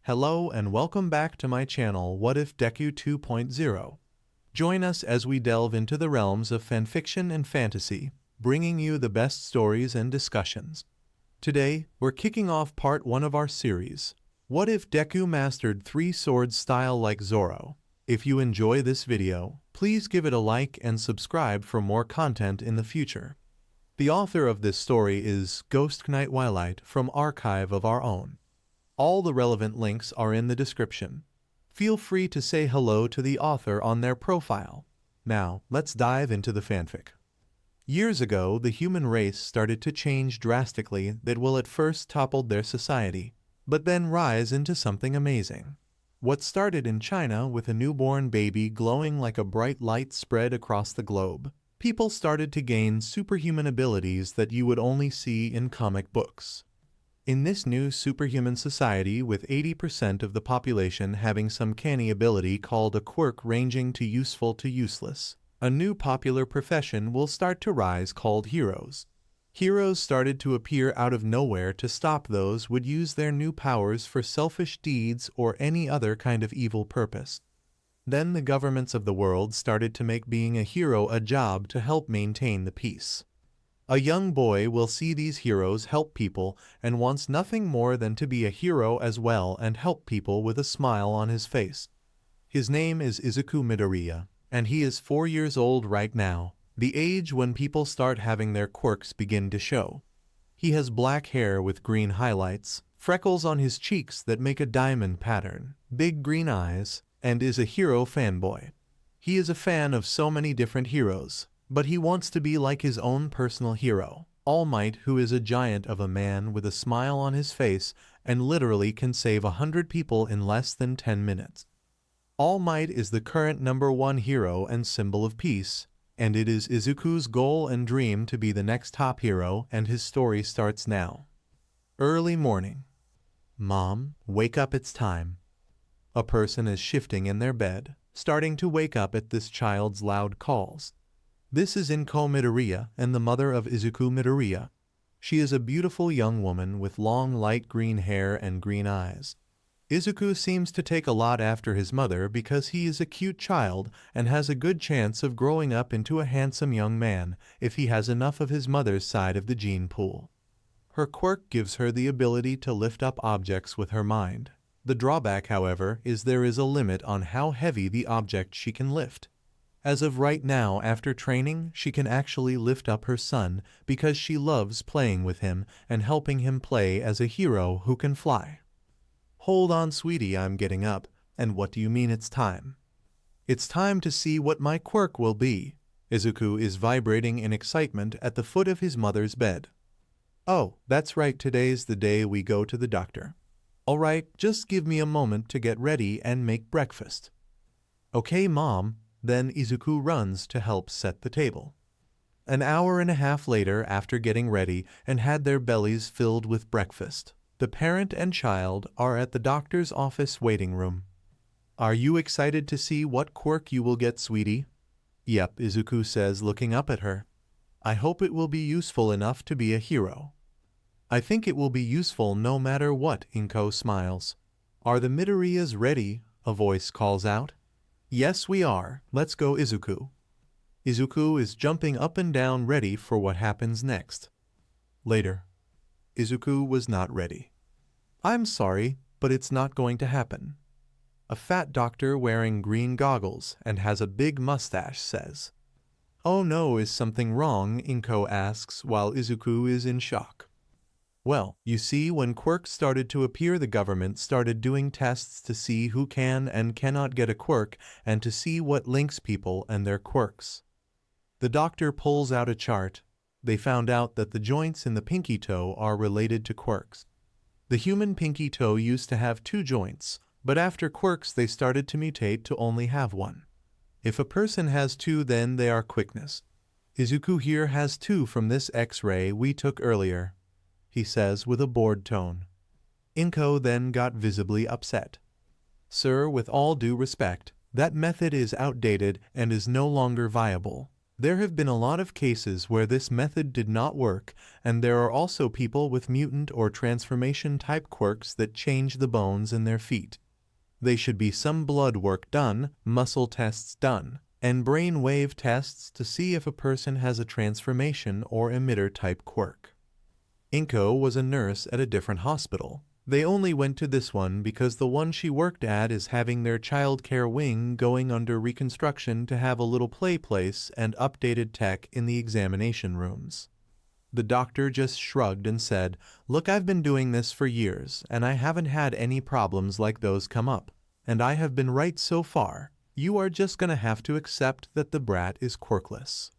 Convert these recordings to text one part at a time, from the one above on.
Hello and welcome back to my channel What If Deku 2.0. Join us as we delve into the realms of fanfiction and fantasy, bringing you the best stories and discussions. Today, we're kicking off part 1 of our series, What If Deku Mastered 3 Swords Style Like Zoro? If you enjoy this video, please give it a like and subscribe for more content in the future. The author of this story is GhostKnightTwilight from Archive of Our Own. All the relevant links are in the description. Feel free to say hello to the author on their profile. Now, let's dive into the fanfic. Years ago, the human race started to change drastically that will at first topple their society, but then rise into something amazing. What started in China with a newborn baby glowing like a bright light spread across the globe, people started to gain superhuman abilities that you would only see in comic books. In this new superhuman society, with 80% of the population having some canny ability called a quirk ranging to useful to useless, a new popular profession will start to rise called heroes. Heroes started to appear out of nowhere to stop those who would use their new powers for selfish deeds or any other kind of evil purpose. Then the governments of the world started to make being a hero a job to help maintain the peace. A young boy will see these heroes help people and wants nothing more than to be a hero as well and help people with a smile on his face. His name is Izuku Midoriya, and he is 4 years old right now, the age when people start having their quirks begin to show. He has black hair with green highlights, freckles on his cheeks that make a diamond pattern, big green eyes, and is a hero fanboy. He is a fan of so many different heroes, but he wants to be like his own personal hero, All Might, who is a giant of a man with a smile on his face and literally can save 100 people in less than 10 minutes. All Might is the current #1 hero and symbol of peace, and it is Izuku's goal and dream to be the next top hero, and his story starts now. Early morning. Mom, wake up, it's time. A person is shifting in their bed, starting to wake up at this child's loud calls. This is Inko Midoriya and the mother of Izuku Midoriya. She is a beautiful young woman with long light green hair and green eyes. Izuku seems to take a lot after his mother because he is a cute child and has a good chance of growing up into a handsome young man if he has enough of his mother's side of the gene pool. Her quirk gives her the ability to lift up objects with her mind. The drawback, however, is there is a limit on how heavy the object she can lift. As of right now, after training, she can actually lift up her son because she loves playing with him and helping him play as a hero who can fly. Hold on, sweetie, I'm getting up. And what do you mean it's time? It's time to see what my quirk will be. Izuku is vibrating in excitement at the foot of his mother's bed. Oh, that's right, today's the day we go to the doctor. Alright, just give me a moment to get ready and make breakfast. Okay, Mom. Then Izuku runs to help set the table. An hour and a half later, after getting ready and had their bellies filled with breakfast, the parent and child are at the doctor's office waiting room. Are you excited to see what quirk you will get, sweetie? Yep, Izuku says, looking up at her. I hope it will be useful enough to be a hero. I think it will be useful no matter what, Inko smiles. Are the Midoriyas ready? A voice calls out. Yes, we are. Let's go, Izuku. Izuku is jumping up and down ready for what happens next. Later. Izuku was not ready. I'm sorry, but it's not going to happen. A fat doctor wearing green goggles and has a big mustache says. Oh no, is something wrong? Inko asks while Izuku is in shock. Well, you see, when quirks started to appear, the government started doing tests to see who can and cannot get a quirk and to see what links people and their quirks. The doctor pulls out a chart. They found out that the joints in the pinky toe are related to quirks. The human pinky toe used to have 2 joints, but after quirks they started to mutate to only have 1. If a person has 2, then they are quickness. Izuku here has 2 from this X-ray we took earlier, he says with a bored tone. Inko then got visibly upset. Sir, with all due respect, that method is outdated and is no longer viable. There have been a lot of cases where this method did not work, and there are also people with mutant or transformation type quirks that change the bones in their feet. There should be some blood work done, muscle tests done, and brain wave tests to see if a person has a transformation or emitter type quirk. Inko was a nurse at a different hospital. They only went to this one because the one she worked at is having their childcare wing going under reconstruction to have a little play place and updated tech in the examination rooms. The doctor just shrugged and said, "Look, I've been doing this for years, and I haven't had any problems like those come up. And I have been right so far. You are just gonna have to accept that the brat is quirkless."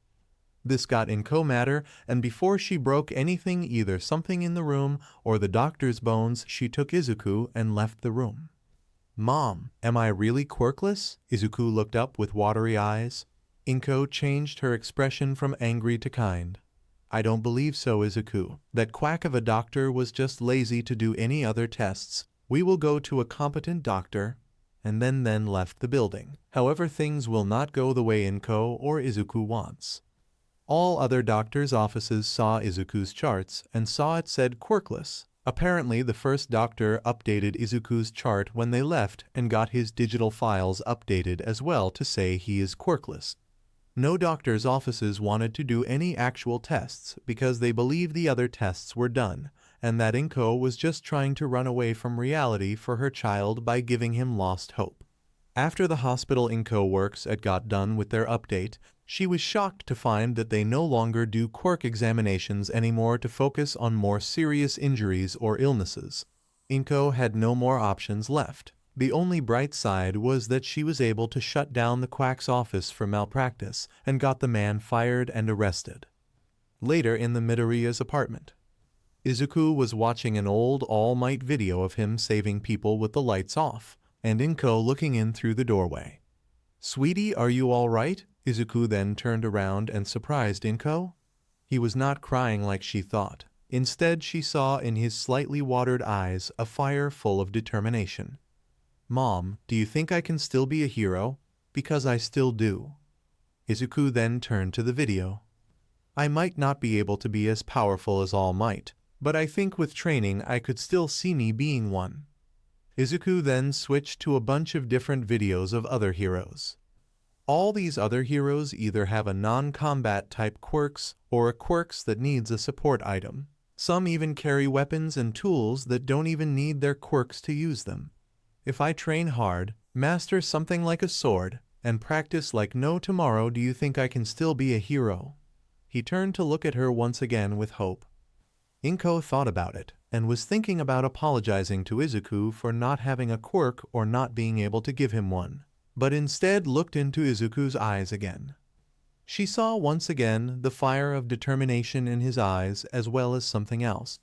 This got Inko madder, and before she broke anything, either something in the room or the doctor's bones, she took Izuku and left the room. "Mom, am I really quirkless?" Izuku looked up with watery eyes. Inko changed her expression from angry to kind. "I don't believe so, Izuku. That quack of a doctor was just lazy to do any other tests. We will go to a competent doctor," and then left the building. However, things will not go the way Inko or Izuku wants. All other doctors' offices saw Izuku's charts and saw it said quirkless. Apparently, the first doctor updated Izuku's chart when they left and got his digital files updated as well to say he is quirkless. No doctor's offices wanted to do any actual tests because they believed the other tests were done, and that Inko was just trying to run away from reality for her child by giving him lost hope. After the hospital Inko works at got done with their update, she was shocked to find that they no longer do quirk examinations anymore to focus on more serious injuries or illnesses. Inko had no more options left. The only bright side was that she was able to shut down the quack's office for malpractice and got the man fired and arrested. Later in the Midoriya's apartment, Izuku was watching an old All Might video of him saving people with the lights off, and Inko looking in through the doorway. "Sweetie, are you all right?" Izuku then turned around and surprised Inko. He was not crying like she thought. Instead, she saw in his slightly watered eyes a fire full of determination. "Mom, do you think I can still be a hero? Because I still do." Izuku then turned to the video. "I might not be able to be as powerful as All Might, but I think with training I could still see me being one." Izuku then switched to a bunch of different videos of other heroes. All these other heroes either have a non-combat type quirks or a quirks that needs a support item. Some even carry weapons and tools that don't even need their quirks to use them. "If I train hard, master something like a sword, and practice like no tomorrow, do you think I can still be a hero?" He turned to look at her once again with hope. Inko thought about it, and was thinking about apologizing to Izuku for not having a quirk or not being able to give him one, but instead looked into Izuku's eyes again. She saw once again the fire of determination in his eyes as well as something else.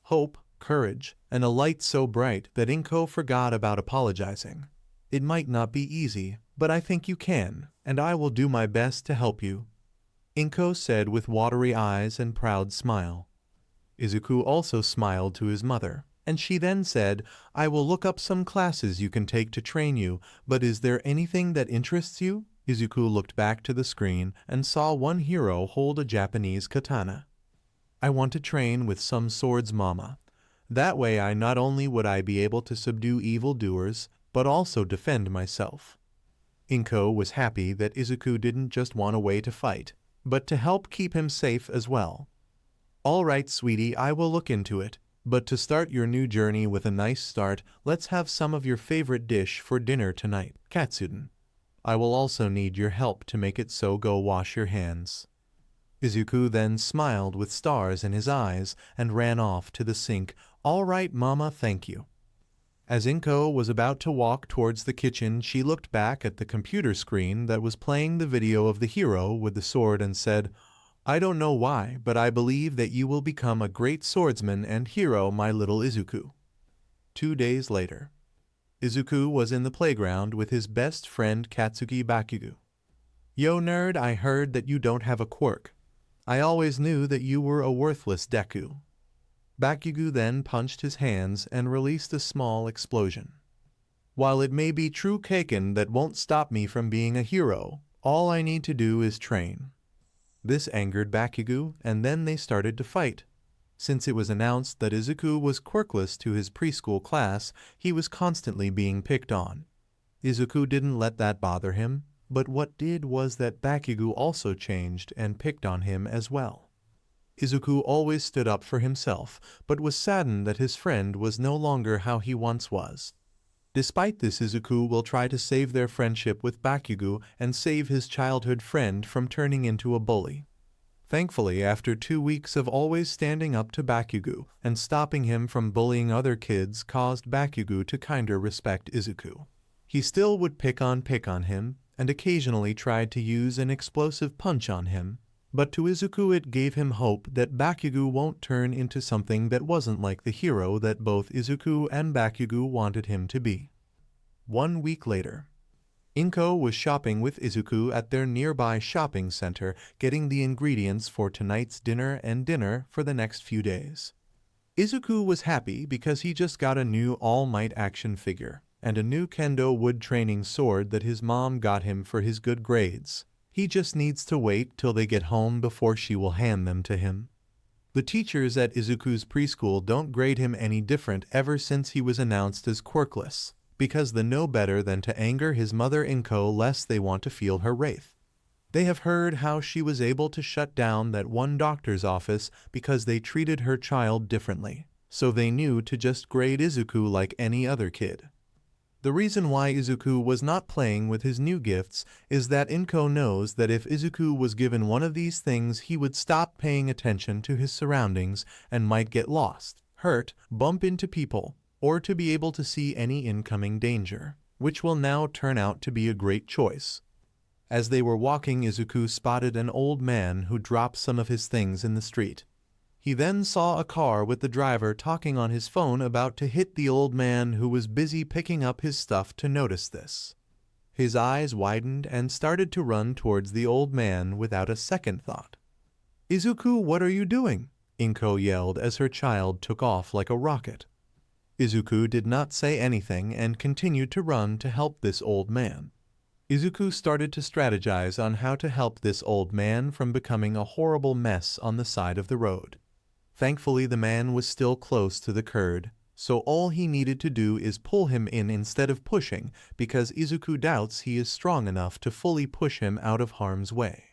Hope, courage, and a light so bright that Inko forgot about apologizing. "It might not be easy, but I think you can, and I will do my best to help you," Inko said with watery eyes and proud smile. Izuku also smiled to his mother, and she then said, "I will look up some classes you can take to train you, but is there anything that interests you?" Izuku looked back to the screen and saw one hero hold a Japanese katana. "I want to train with some swords mama. That way I not only would I be able to subdue evildoers, but also defend myself." Inko was happy that Izuku didn't just want a way to fight, but to help keep him safe as well. "All right, sweetie, I will look into it, but to start your new journey with a nice start, let's have some of your favorite dish for dinner tonight, katsudon. I will also need your help to make it, so go wash your hands." Izuku then smiled with stars in his eyes and ran off to the sink. "All right, mama, thank you." As Inko was about to walk towards the kitchen, she looked back at the computer screen that was playing the video of the hero with the sword and said, "I don't know why, but I believe that you will become a great swordsman and hero, my little Izuku." 2 days later, Izuku was in the playground with his best friend Katsuki Bakugo. "Yo nerd, I heard that you don't have a quirk. I always knew that you were a worthless Deku." Bakugo then punched his hands and released a small explosion. "While it may be true Kaken that won't stop me from being a hero, all I need to do is train." This angered Bakugo, and then they started to fight. Since it was announced that Izuku was quirkless to his preschool class, he was constantly being picked on. Izuku didn't let that bother him, but what did was that Bakugo also changed and picked on him as well. Izuku always stood up for himself, but was saddened that his friend was no longer how he once was. Despite this, Izuku will try to save their friendship with Bakugo and save his childhood friend from turning into a bully. Thankfully, after 2 weeks of always standing up to Bakugo and stopping him from bullying other kids caused Bakugo to kinder respect Izuku. He still would pick on him, and occasionally tried to use an explosive punch on him, but to Izuku it gave him hope that Bakugo won't turn into something that wasn't like the hero that both Izuku and Bakugo wanted him to be. 1 week later, Inko was shopping with Izuku at their nearby shopping center, getting the ingredients for tonight's dinner and dinner for the next few days. Izuku was happy because he just got a new All Might action figure and a new kendo wood training sword that his mom got him for his good grades. He just needs to wait till they get home before she will hand them to him. The teachers at Izuku's preschool don't grade him any different ever since he was announced as quirkless, because they know better than to anger his mother Inko lest they want to feel her wrath. They have heard how she was able to shut down that one doctor's office because they treated her child differently, so they knew to just grade Izuku like any other kid. The reason why Izuku was not playing with his new gifts is that Inko knows that if Izuku was given one of these things he would stop paying attention to his surroundings and might get lost, hurt, bump into people, or to be able to see any incoming danger, which will now turn out to be a great choice. As they were walking, Izuku spotted an old man who dropped some of his things in the street. He then saw a car with the driver talking on his phone about to hit the old man who was busy picking up his stuff to notice this. His eyes widened and started to run towards the old man without a second thought. "Izuku, what are you doing?" Inko yelled as her child took off like a rocket. Izuku did not say anything and continued to run to help this old man. Izuku started to strategize on how to help this old man from becoming a horrible mess on the side of the road. Thankfully, the man was still close to the curb, so all he needed to do is pull him in instead of pushing, because Izuku doubts he is strong enough to fully push him out of harm's way.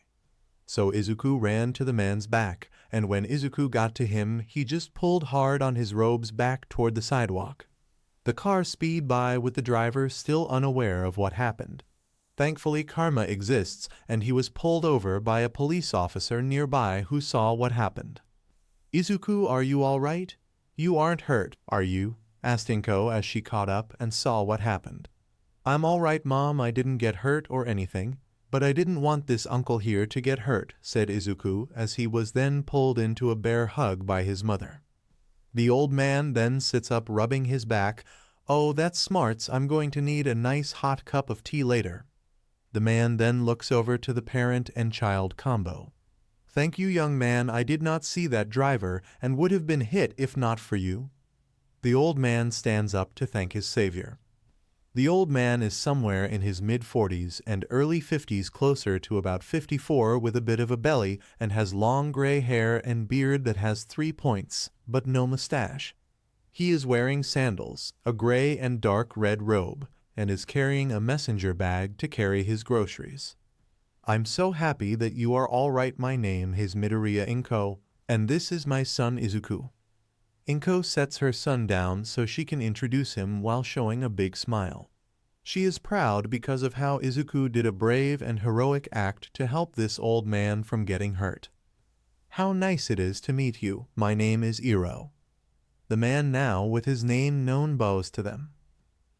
So Izuku ran to the man's back, and when Izuku got to him, he just pulled hard on his robes back toward the sidewalk. The car speeded by with the driver still unaware of what happened. Thankfully, karma exists, and he was pulled over by a police officer nearby who saw what happened. "Izuku, are you all right? You aren't hurt, are you?" asked Inko as she caught up and saw what happened. "I'm all right, Mom, I didn't get hurt or anything, but I didn't want this uncle here to get hurt," said Izuku as he was then pulled into a bear hug by his mother. The old man then sits up rubbing his back. "Oh, that's smart, I'm going to need a nice hot cup of tea later." The man then looks over to the parent and child combo. "Thank you, young man, I did not see that driver and would have been hit if not for you." The old man stands up to thank his savior. The old man is somewhere in his mid-40s and early 50s, closer to about 54, with a bit of a belly and has long gray hair and beard that has 3 points, but no mustache. He is wearing sandals, a gray and dark red robe, and is carrying a messenger bag to carry his groceries. "I'm so happy that you are all right. My name is Midoriya Inko, and this is my son Izuku." Inko sets her son down so she can introduce him while showing a big smile. She is proud because of how Izuku did a brave and heroic act to help this old man from getting hurt. "How nice it is to meet you. My name is Iro." The man now with his name known bows to them.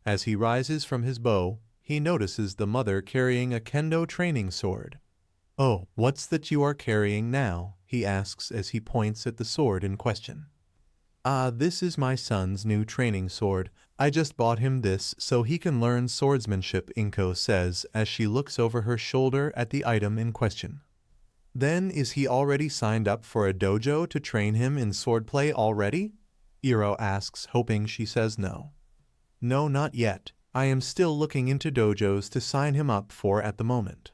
As he rises from his bow, he notices the mother carrying a kendo training sword. "Oh, what's that you are carrying now?" he asks as he points at the sword in question. "Ah, this is my son's new training sword. I just bought him this so he can learn swordsmanship," Inko says as she looks over her shoulder at the item in question. "Then is he already signed up for a dojo to train him in swordplay already?" Iro asks, hoping she says no. "No, not yet. I am still looking into dojos to sign him up for at the moment."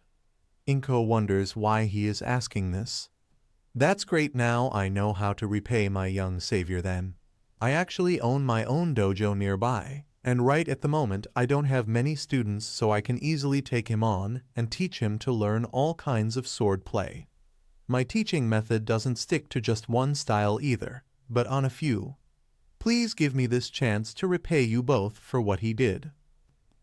Inko wonders why he is asking this. That's great, now I know how to repay my young savior then. I actually own my own dojo nearby, and right at the moment I don't have many students, so I can easily take him on and teach him to learn all kinds of sword play. My teaching method doesn't stick to just one style either, but on a few. Please give me this chance to repay you both for what he did.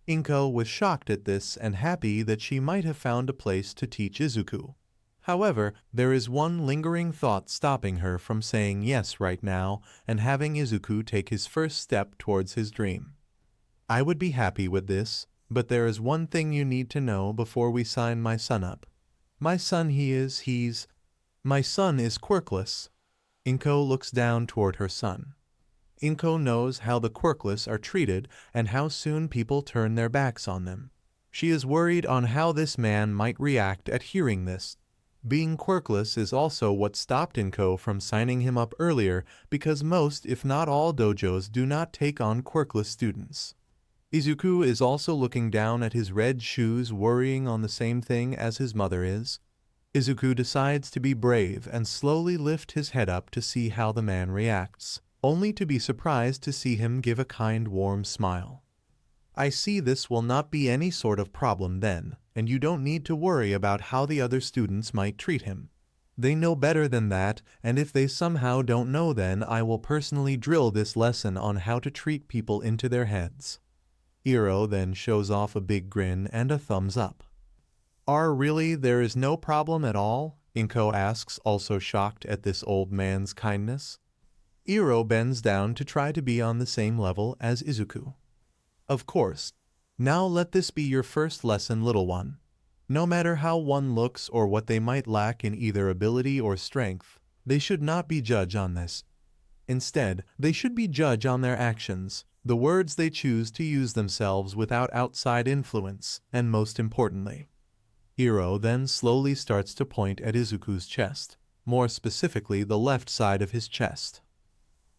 Inko was shocked at this and happy that she might have found a place to teach Izuku. However, there is one lingering thought stopping her from saying yes right now and having Izuku take his first step towards his dream. I would be happy with this, but there is one thing you need to know before we sign my son up. My son My son is quirkless. Inko looks down toward her son. Inko knows how the quirkless are treated and how soon people turn their backs on them. She is worried on how this man might react at hearing this. Being quirkless is also what stopped Inko from signing him up earlier, because most, if not all, dojos do not take on quirkless students. Izuku is also looking down at his red shoes, worrying on the same thing as his mother is. Izuku decides to be brave and slowly lift his head up to see how the man reacts, only to be surprised to see him give a kind, warm smile. I see this will not be any sort of problem then, and you don't need to worry about how the other students might treat him. They know better than that, and if they somehow don't know, then I will personally drill this lesson on how to treat people into their heads. Iro then shows off a big grin and a thumbs up. Really, there is no problem at all? Inko asks, also shocked at this old man's kindness. Iro bends down to try to be on the same level as Izuku. Of course. Now let this be your first lesson, little one. No matter how one looks or what they might lack in either ability or strength, they should not be judged on this. Instead, they should be judged on their actions, the words they choose to use themselves without outside influence, and most importantly. Iro then slowly starts to point at Izuku's chest, more specifically the left side of his chest.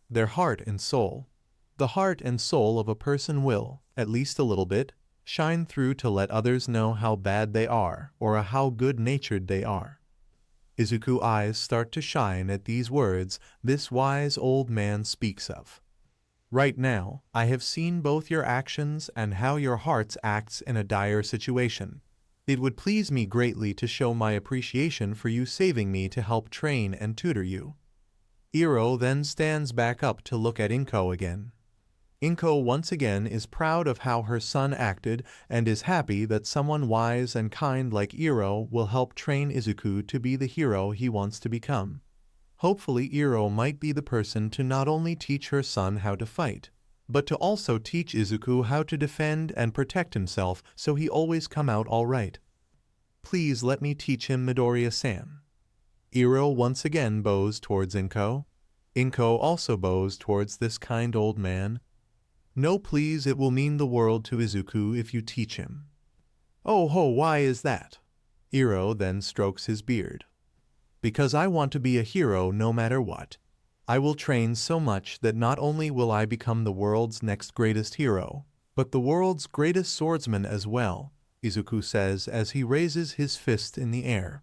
Their heart and soul. The heart and soul of a person will, at least a little bit, shine through to let others know how bad they are or how good-natured they are. Izuku's eyes start to shine at these words this wise old man speaks of. Right now, I have seen both your actions and how your heart acts in a dire situation. It would please me greatly to show my appreciation for you saving me to help train and tutor you. Iro then stands back up to look at Inko again. Inko once again is proud of how her son acted and is happy that someone wise and kind like Iro will help train Izuku to be the hero he wants to become. Hopefully Iro might be the person to not only teach her son how to fight, but to also teach Izuku how to defend and protect himself so he always come out all right. Please let me teach him, Midoriya-san. Iro once again bows towards Inko. Inko also bows towards this kind old man. No, please, it will mean the world to Izuku if you teach him. Oh ho, why is that? Iro then strokes his beard. Because I want to be a hero no matter what. I will train so much that not only will I become the world's next greatest hero, but the world's greatest swordsman as well, Izuku says as he raises his fist in the air.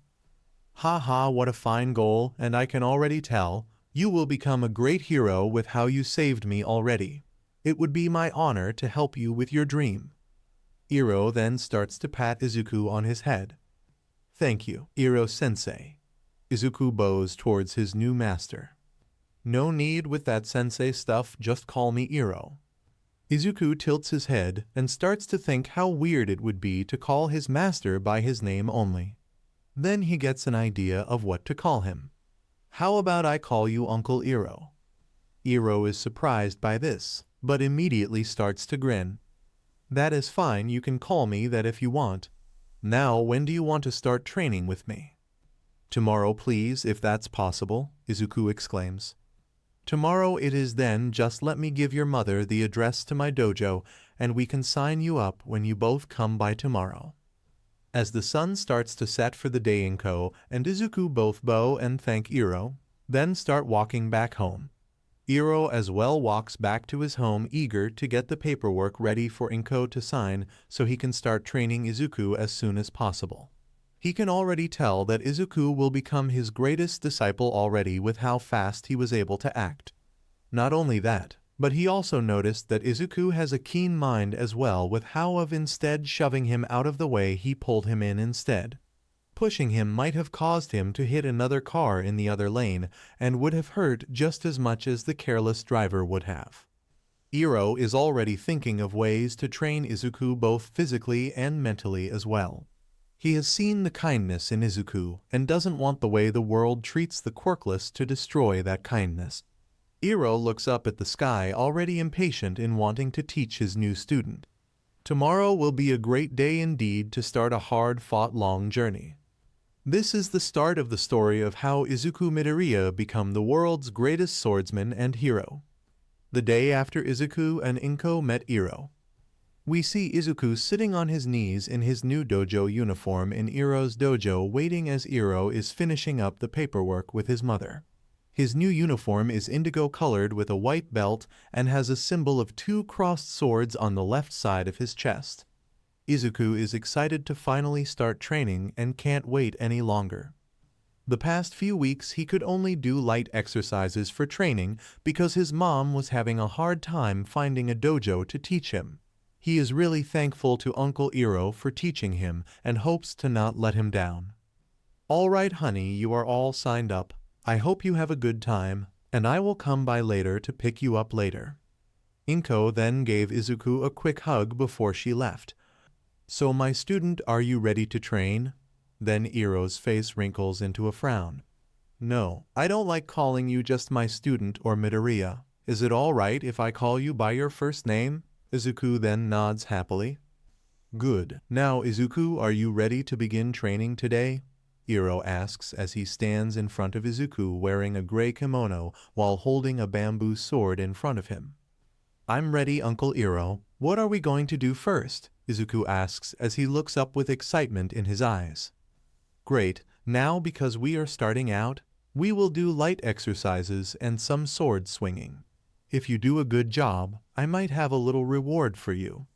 Ha ha, what a fine goal, and I can already tell, you will become a great hero with how you saved me already. It would be my honor to help you with your dream. Iro then starts to pat Izuku on his head. Thank you, Iro-sensei. Izuku bows towards his new master. No need with that sensei stuff, just call me Iro. Izuku tilts his head and starts to think how weird it would be to call his master by his name only. Then he gets an idea of what to call him. How about I call you Uncle Iro? Iro is surprised by this, but immediately starts to grin. That is fine, you can call me that if you want. Now, when do you want to start training with me? Tomorrow, please, if that's possible, Izuku exclaims. Tomorrow it is then, just let me give your mother the address to my dojo, and we can sign you up when you both come by tomorrow. As the sun starts to set for the day, Inko and Izuku both bow and thank Iro, then start walking back home. Iro as well walks back to his home, eager to get the paperwork ready for Inko to sign so he can start training Izuku as soon as possible. He can already tell that Izuku will become his greatest disciple already with how fast he was able to act. Not only that, but he also noticed that Izuku has a keen mind as well with how of instead shoving him out of the way he pulled him in instead. Pushing him might have caused him to hit another car in the other lane and would have hurt just as much as the careless driver would have. Iro is already thinking of ways to train Izuku both physically and mentally as well. He has seen the kindness in Izuku and doesn't want the way the world treats the quirkless to destroy that kindness. Iro looks up at the sky already impatient in wanting to teach his new student. Tomorrow will be a great day indeed to start a hard-fought long journey. This is the start of the story of how Izuku Midoriya become the world's greatest swordsman and hero. The day after Izuku and Inko met Iro. We see Izuku sitting on his knees in his new dojo uniform in Iro's dojo waiting as Iro is finishing up the paperwork with his mother. His new uniform is indigo colored with a white belt and has a symbol of 2 crossed swords on the left side of his chest. Izuku is excited to finally start training and can't wait any longer. The past few weeks he could only do light exercises for training because his mom was having a hard time finding a dojo to teach him. He is really thankful to Uncle Iro for teaching him and hopes to not let him down. "All right, honey, you are all signed up. I hope you have a good time, and I will come by later to pick you up later." Inko then gave Izuku a quick hug before she left. "So my student, are you ready to train?" Then Iro's face wrinkles into a frown. "No, I don't like calling you just my student or Midoriya. Is it all right if I call you by your first name?" Izuku then nods happily. "Good. Now Izuku, are you ready to begin training today?" Iro asks as he stands in front of Izuku wearing a gray kimono while holding a bamboo sword in front of him. "I'm ready, Uncle Iro. What are we going to do first?" Izuku asks as he looks up with excitement in his eyes. "Great. Now because we are starting out, we will do light exercises and some sword swinging. If you do a good job, I might have a little reward for you."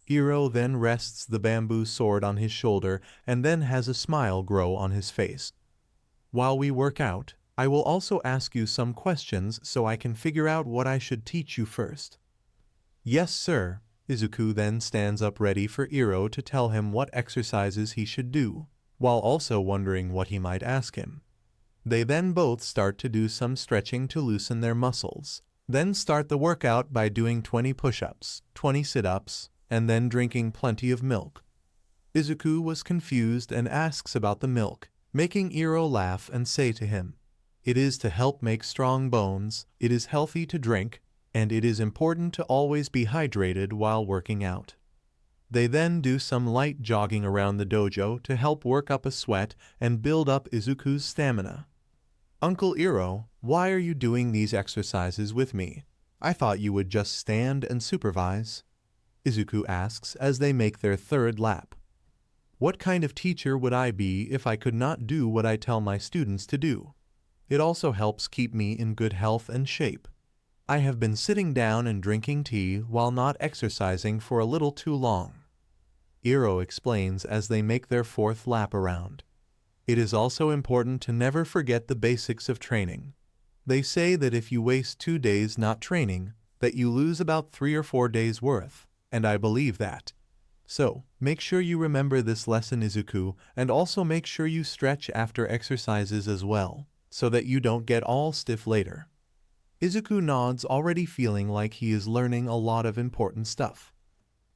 Iro then rests the bamboo sword on his shoulder and then has a smile grow on his face. "While we work out, I will also ask you some questions so I can figure out what I should teach you first." "Yes, sir." Izuku then stands up ready for Iro to tell him what exercises he should do, while also wondering what he might ask him. They then both start to do some stretching to loosen their muscles, then start the workout by doing 20 push-ups, 20 sit-ups, and then drinking plenty of milk. Izuku was confused and asks about the milk, making Iro laugh and say to him, "It is to help make strong bones, it is healthy to drink, and it is important to always be hydrated while working out." They then do some light jogging around the dojo to help work up a sweat and build up Izuku's stamina. "Uncle Iro, why are you doing these exercises with me? I thought you would just stand and supervise," Izuku asks as they make their third lap. "What kind of teacher would I be if I could not do what I tell my students to do? It also helps keep me in good health and shape. I have been sitting down and drinking tea while not exercising for a little too long," Iro explains as they make their fourth lap around. It is also important to never forget the basics of training. They say that if you waste 2 days not training, that you lose about 3 or 4 days worth, and I believe that. So, make sure you remember this lesson, Izuku, and also make sure you stretch after exercises as well, so that you don't get all stiff later. Izuku nods, already feeling like he is learning a lot of important stuff.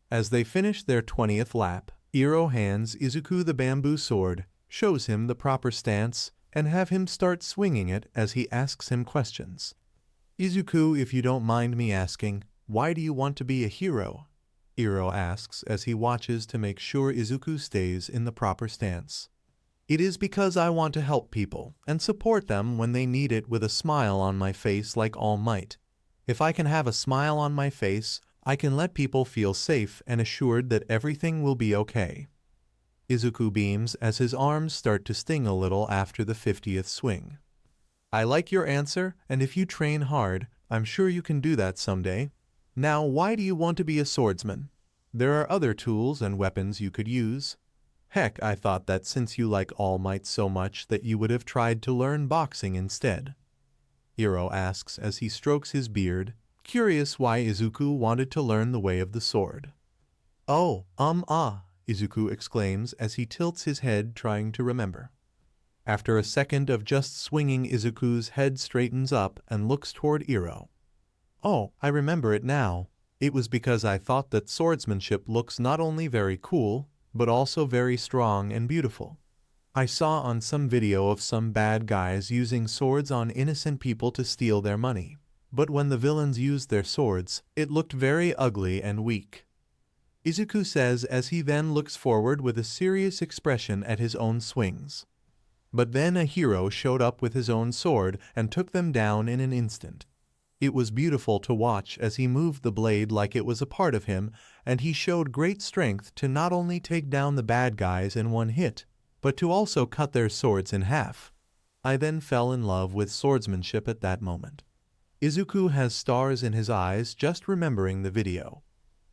As they finish their 20th lap, Iro hands Izuku the bamboo sword, shows him the proper stance, and have him start swinging it as he asks him questions. "Izuku, if you don't mind me asking, why do you want to be a hero?" Iro asks as he watches to make sure Izuku stays in the proper stance. "It is because I want to help people and support them when they need it with a smile on my face like All Might. If I can have a smile on my face, I can let people feel safe and assured that everything will be okay." Izuku beams as his arms start to sting a little after the 50th swing. "I like your answer, and if you train hard, I'm sure you can do that someday. Now, why do you want to be a swordsman? There are other tools and weapons you could use." Heck, I thought that since you like All Might so much that you would have tried to learn boxing instead. Iro asks as he strokes his beard, curious why Izuku wanted to learn the way of the sword. Oh, Izuku exclaims as he tilts his head trying to remember. After a second of just swinging, Izuku's head straightens up and looks toward Iro. Oh, I remember it now. It was because I thought that swordsmanship looks not only very cool, but also very strong and beautiful. I saw on some video of some bad guys using swords on innocent people to steal their money. But when the villains used their swords, it looked very ugly and weak. Izuku says as he then looks forward with a serious expression at his own swings. But then a hero showed up with his own sword and took them down in an instant. It was beautiful to watch as he moved the blade like it was a part of him, and he showed great strength to not only take down the bad guys in one hit, but to also cut their swords in half. I then fell in love with swordsmanship at that moment. Izuku has stars in his eyes just remembering the video.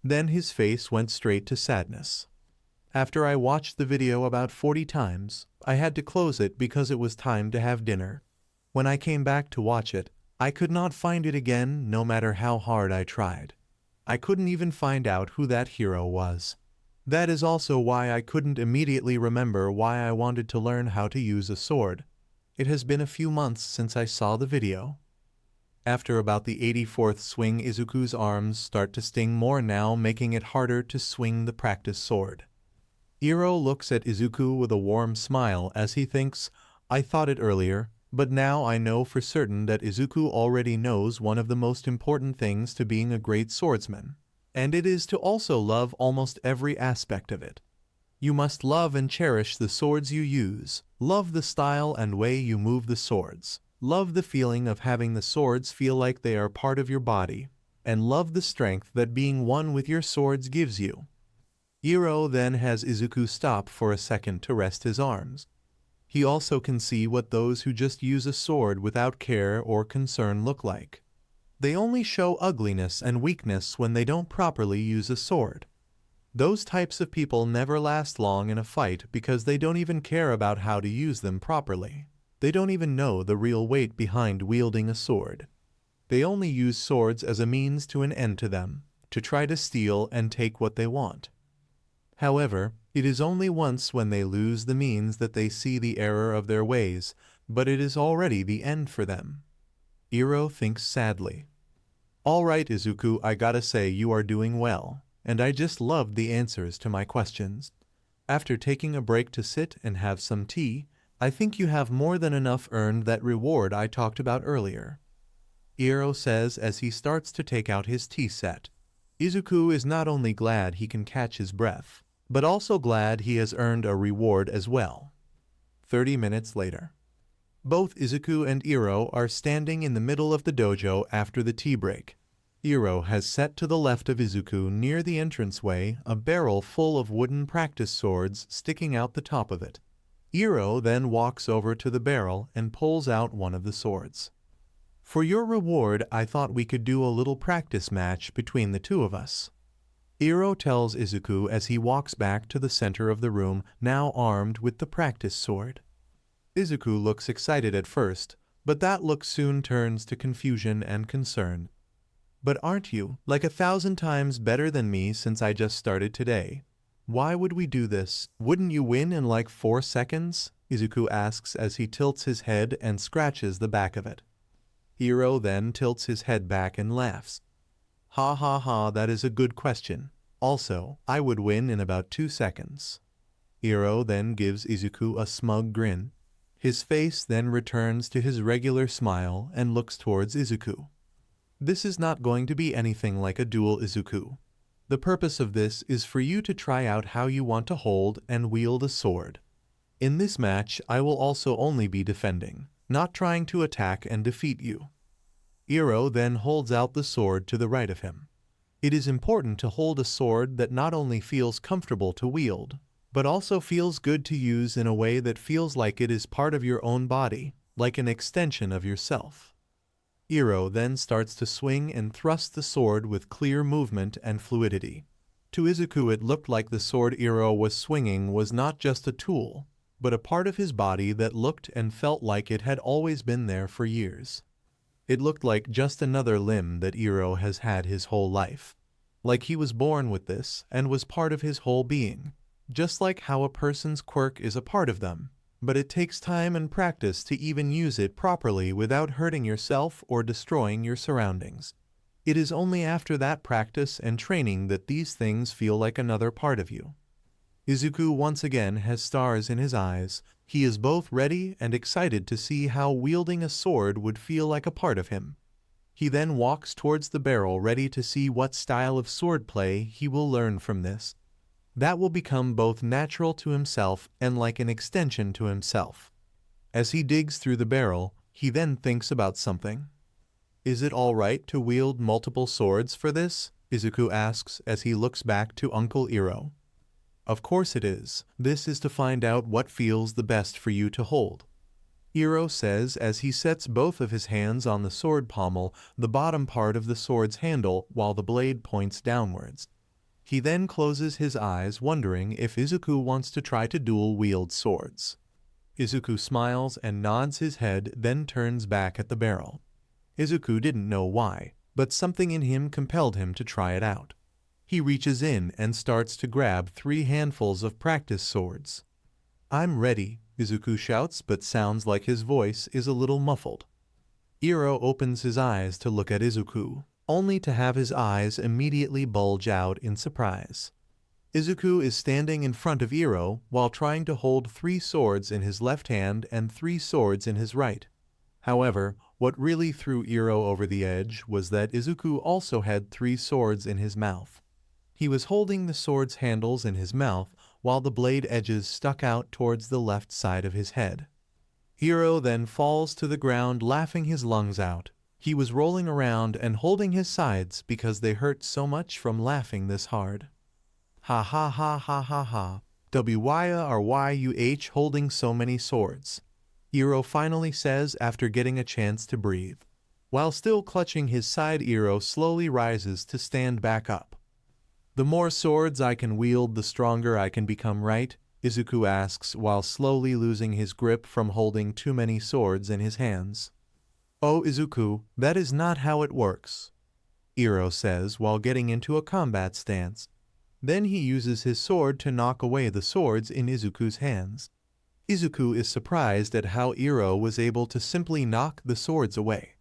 Then his face went straight to sadness. After I watched the video about 40 times, I had to close it because it was time to have dinner. When I came back to watch it, I could not find it again no matter how hard I tried. I couldn't even find out who that hero was. That is also why I couldn't immediately remember why I wanted to learn how to use a sword. It has been a few months since I saw the video. After about the 84th swing, Izuku's arms start to sting more now, making it harder to swing the practice sword. Iro looks at Izuku with a warm smile as he thinks, I thought it earlier, but now I know for certain that Izuku already knows one of the most important things to being a great swordsman, and it is to also love almost every aspect of it. You must love and cherish the swords you use, love the style and way you move the swords, love the feeling of having the swords feel like they are part of your body, and love the strength that being one with your swords gives you. Iro then has Izuku stop for a second to rest his arms. He also can see what those who just use a sword without care or concern look like. They only show ugliness and weakness when they don't properly use a sword. Those types of people never last long in a fight because they don't even care about how to use them properly. They don't even know the real weight behind wielding a sword. They only use swords as a means to an end to them, to try to steal and take what they want. However, it is only once when they lose the means that they see the error of their ways, but it is already the end for them. Iro thinks sadly. All right, Izuku, I gotta say you are doing well, and I just loved the answers to my questions. After taking a break to sit and have some tea, I think you have more than enough earned that reward I talked about earlier. Iro says as he starts to take out his tea set. Izuku is not only glad he can catch his breath, but also glad he has earned a reward as well. 30 minutes later. Both Izuku and Iro are standing in the middle of the dojo after the tea break. Iro has set to the left of Izuku near the entranceway a barrel full of wooden practice swords sticking out the top of it. Iro then walks over to the barrel and pulls out one of the swords. For your reward, I thought we could do a little practice match between the two of us. Iro tells Izuku as he walks back to the center of the room, now armed with the practice sword. Izuku looks excited at first, but that look soon turns to confusion and concern. But aren't you, like 1,000 times better than me since I just started today? Why would we do this? Wouldn't you win in like 4 seconds? Izuku asks as he tilts his head and scratches the back of it. Iro then tilts his head back and laughs. Ha ha ha, that is a good question. Also, I would win in about 2 seconds. Iro then gives Izuku a smug grin. His face then returns to his regular smile and looks towards Izuku. This is not going to be anything like a duel, Izuku. The purpose of this is for you to try out how you want to hold and wield a sword. In this match, I will also only be defending, not trying to attack and defeat you. Iro then holds out the sword to the right of him. It is important to hold a sword that not only feels comfortable to wield, but also feels good to use in a way that feels like it is part of your own body, like an extension of yourself. Iro then starts to swing and thrust the sword with clear movement and fluidity. To Izuku it looked like the sword Iro was swinging was not just a tool, but a part of his body that looked and felt like it had always been there for years. It looked like just another limb that Iro has had his whole life. Like he was born with this and was part of his whole being, just like how a person's quirk is a part of them, but it takes time and practice to even use it properly without hurting yourself or destroying your surroundings. It is only after that practice and training that these things feel like another part of you. Izuku once again has stars in his eyes. He is both ready and excited to see how wielding a sword would feel like a part of him. He then walks towards the barrel ready to see what style of swordplay he will learn from this. That will become both natural to himself and like an extension to himself. As he digs through the barrel, he then thinks about something. Is it all right to wield multiple swords for this? Izuku asks as he looks back to Uncle Iro. Of course it is. This is to find out what feels the best for you to hold. Iro says as he sets both of his hands on the sword pommel, the bottom part of the sword's handle, while the blade points downwards. He then closes his eyes, wondering if Izuku wants to try to dual-wield swords. Izuku smiles and nods his head, then turns back at the barrel. Izuku didn't know why, but something in him compelled him to try it out. He reaches in and starts to grab 3 handfuls of practice swords. "I'm ready," Izuku shouts, but sounds like his voice is a little muffled. Iro opens his eyes to look at Izuku, only to have his eyes immediately bulge out in surprise. Izuku is standing in front of Iro while trying to hold 3 swords in his left hand and 3 swords in his right. However, what really threw Iro over the edge was that Izuku also had 3 swords in his mouth. He was holding the sword's handles in his mouth while the blade edges stuck out towards the left side of his head. Iro then falls to the ground laughing his lungs out. He was rolling around and holding his sides because they hurt so much from laughing this hard. Ha ha ha ha ha ha. Why are you holding so many swords? Iro finally says after getting a chance to breathe. While still clutching his side, Iro slowly rises to stand back up. The more swords I can wield, the stronger I can become, right? Izuku asks while slowly losing his grip from holding too many swords in his hands. Oh Izuku, that is not how it works, Iro says while getting into a combat stance. Then he uses his sword to knock away the swords in Izuku's hands. Izuku is surprised at how Iro was able to simply knock the swords away.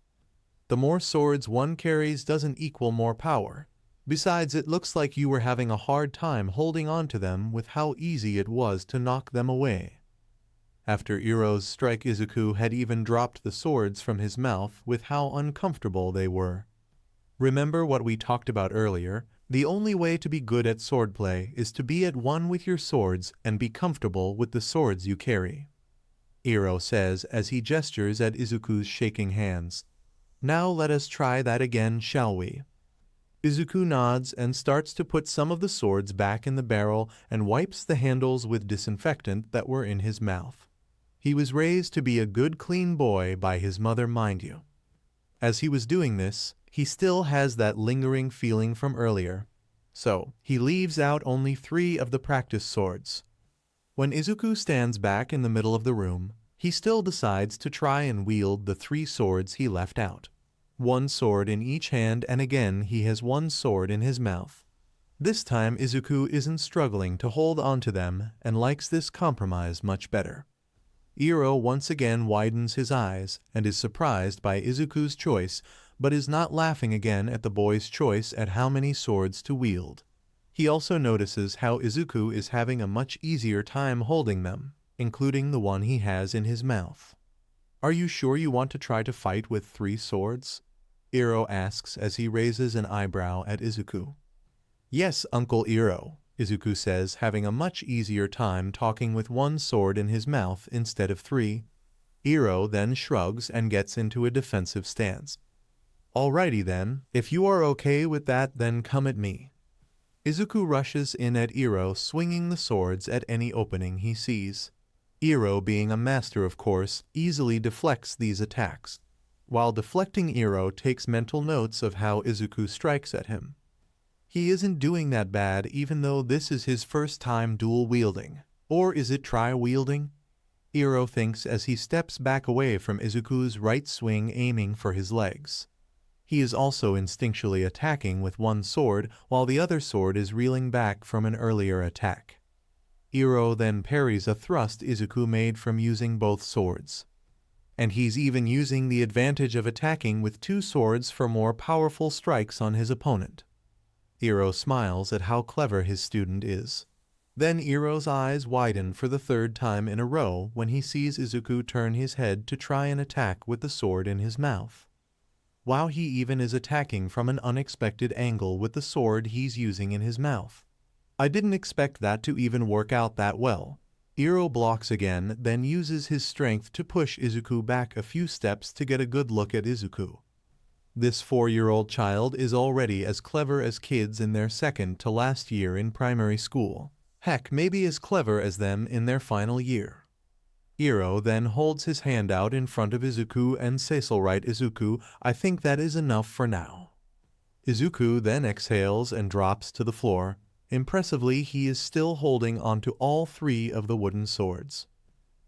The more swords one carries doesn't equal more power. Besides, it looks like you were having a hard time holding on to them with how easy it was to knock them away. After Iro's strike, Izuku had even dropped the swords from his mouth with how uncomfortable they were. Remember what we talked about earlier? The only way to be good at swordplay is to be at one with your swords and be comfortable with the swords you carry, Iro says as he gestures at Izuku's shaking hands. Now let us try that again, shall we? Izuku nods and starts to put some of the swords back in the barrel and wipes the handles with disinfectant that were in his mouth. He was raised to be a good clean boy by his mother, mind you. As he was doing this, he still has that lingering feeling from earlier. So, he leaves out only 3 of the practice swords. When Izuku stands back in the middle of the room, he still decides to try and wield the 3 swords he left out. 1 sword in each hand, and again he has 1 sword in his mouth. This time Izuku isn't struggling to hold onto them and likes this compromise much better. Iro once again widens his eyes and is surprised by Izuku's choice, but is not laughing again at the boy's choice at how many swords to wield. He also notices how Izuku is having a much easier time holding them, including the one he has in his mouth. Are you sure you want to try to fight with 3 swords? Iro asks as he raises an eyebrow at Izuku. Yes, Uncle Iro, Izuku says, having a much easier time talking with 1 sword in his mouth instead of 3. Iro then shrugs and gets into a defensive stance. Alrighty then, if you are okay with that, then come at me. Izuku rushes in at Iro, swinging the swords at any opening he sees. Iro, being a master of course, easily deflects these attacks. While deflecting, Iro takes mental notes of how Izuku strikes at him. He isn't doing that bad even though this is his first time dual wielding. Or is it tri-wielding? Iro thinks as he steps back away from Izuku's right swing aiming for his legs. He is also instinctually attacking with one sword while the other sword is reeling back from an earlier attack. Iro then parries a thrust Izuku made from using both swords. And he's even using the advantage of attacking with two swords for more powerful strikes on his opponent. Iro smiles at how clever his student is. Then Iro's eyes widen for the third time in a row when he sees Izuku turn his head to try and attack with the sword in his mouth. Wow, he even is attacking from an unexpected angle with the sword he's using in his mouth. I didn't expect that to even work out that well. Iro blocks again, then uses his strength to push Izuku back a few steps to get a good look at Izuku. This 4-year-old child is already as clever as kids in their second to last year in primary school. Heck, maybe as clever as them in their final year. Iro then holds his hand out in front of Izuku and says, "Alright Izuku, I think that is enough for now." Izuku then exhales and drops to the floor. Impressively, he is still holding onto all three of the wooden swords.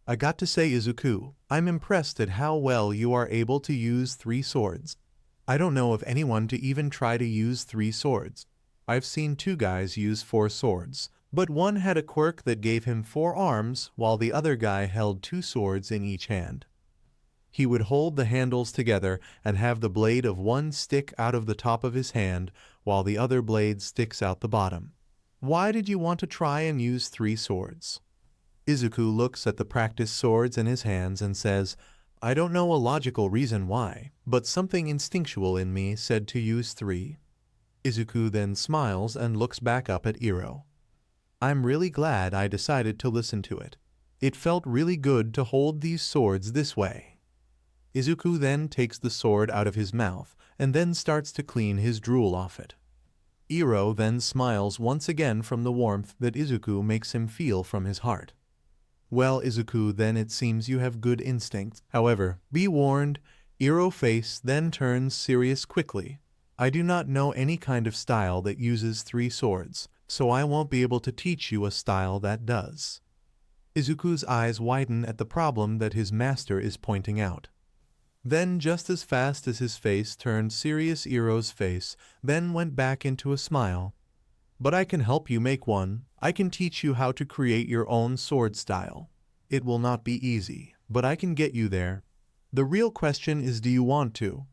I got to say, Izuku, I'm impressed at how well you are able to use 3 swords. I don't know of anyone to even try to use 3 swords. I've seen 2 guys use 4 swords, but one had a quirk that gave him 4 arms while the other guy held 2 swords in each hand. He would hold the handles together and have the blade of one stick out of the top of his hand while the other blade sticks out the bottom. Why did you want to try and use 3 swords? Izuku looks at the practice swords in his hands and says, I don't know a logical reason why, but something instinctual in me said to use 3. Izuku then smiles and looks back up at Iro. I'm really glad I decided to listen to it. It felt really good to hold these swords this way. Izuku then takes the sword out of his mouth and then starts to clean his drool off it. Iro then smiles once again from the warmth that Izuku makes him feel from his heart. Well, Izuku, then it seems you have good instincts. However, be warned, Iro's face then turns serious quickly. I do not know any kind of style that uses 3 swords, so I won't be able to teach you a style that does. Izuku's eyes widen at the problem that his master is pointing out. Then, just as fast as his face turned serious, Iro's face then went back into a smile. But I can help you make one. I can teach you how to create your own sword style. It will not be easy, but I can get you there. The real question is, do you want to?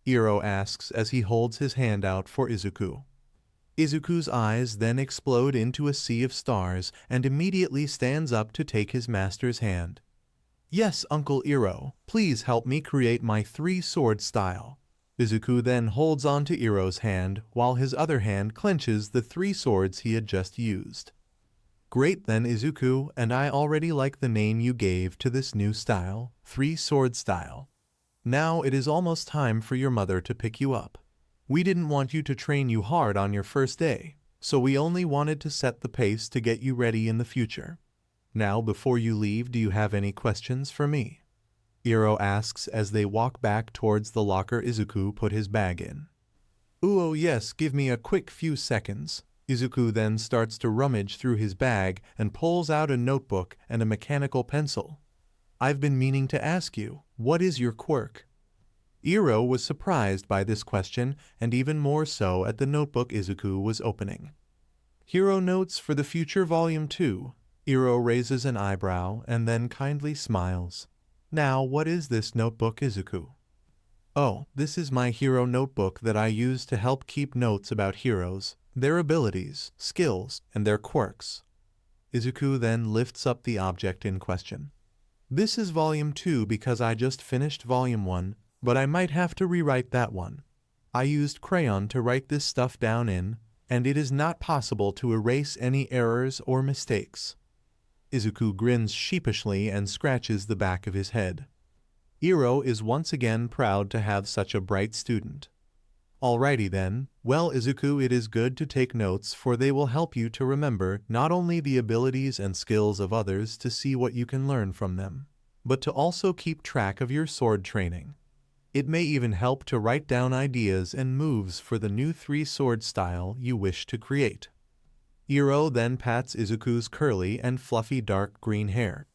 Iro asks as he holds his hand out for Izuku. Izuku's eyes then explode into a sea of stars and immediately stands up to take his master's hand. Yes, Uncle Iro, please help me create my 3-sword style. Izuku then holds on to Iro's hand while his other hand clenches the 3 swords he had just used. Great then, Izuku, and I already like the name you gave to this new style, 3-sword style. Now it is almost time for your mother to pick you up. We didn't want you to train you hard on your first day, so we only wanted to set the pace to get you ready in the future. Now, before you leave, do you have any questions for me? Iro asks as they walk back towards the locker Izuku put his bag in. Oh yes, give me a quick few seconds. Izuku then starts to rummage through his bag and pulls out a notebook and a mechanical pencil. I've been meaning to ask you, what is your quirk? Iro was surprised by this question and even more so at the notebook Izuku was opening. Hero Notes for the Future Volume 2. Iro raises an eyebrow and then kindly smiles. Now, what is this notebook, Izuku? Oh, this is my hero notebook that I use to help keep notes about heroes, their abilities, skills, and their quirks. Izuku then lifts up the object in question. This is Volume 2 because I just finished Volume 1, but I might have to rewrite that one. I used crayon to write this stuff down in, and it is not possible to erase any errors or mistakes. Izuku grins sheepishly and scratches the back of his head. Iro is once again proud to have such a bright student. Alrighty then, well Izuku, it is good to take notes for they will help you to remember not only the abilities and skills of others to see what you can learn from them, but to also keep track of your sword training. It may even help to write down ideas and moves for the new 3-sword style you wish to create. Iro then pats Izuku's curly and fluffy dark green hair.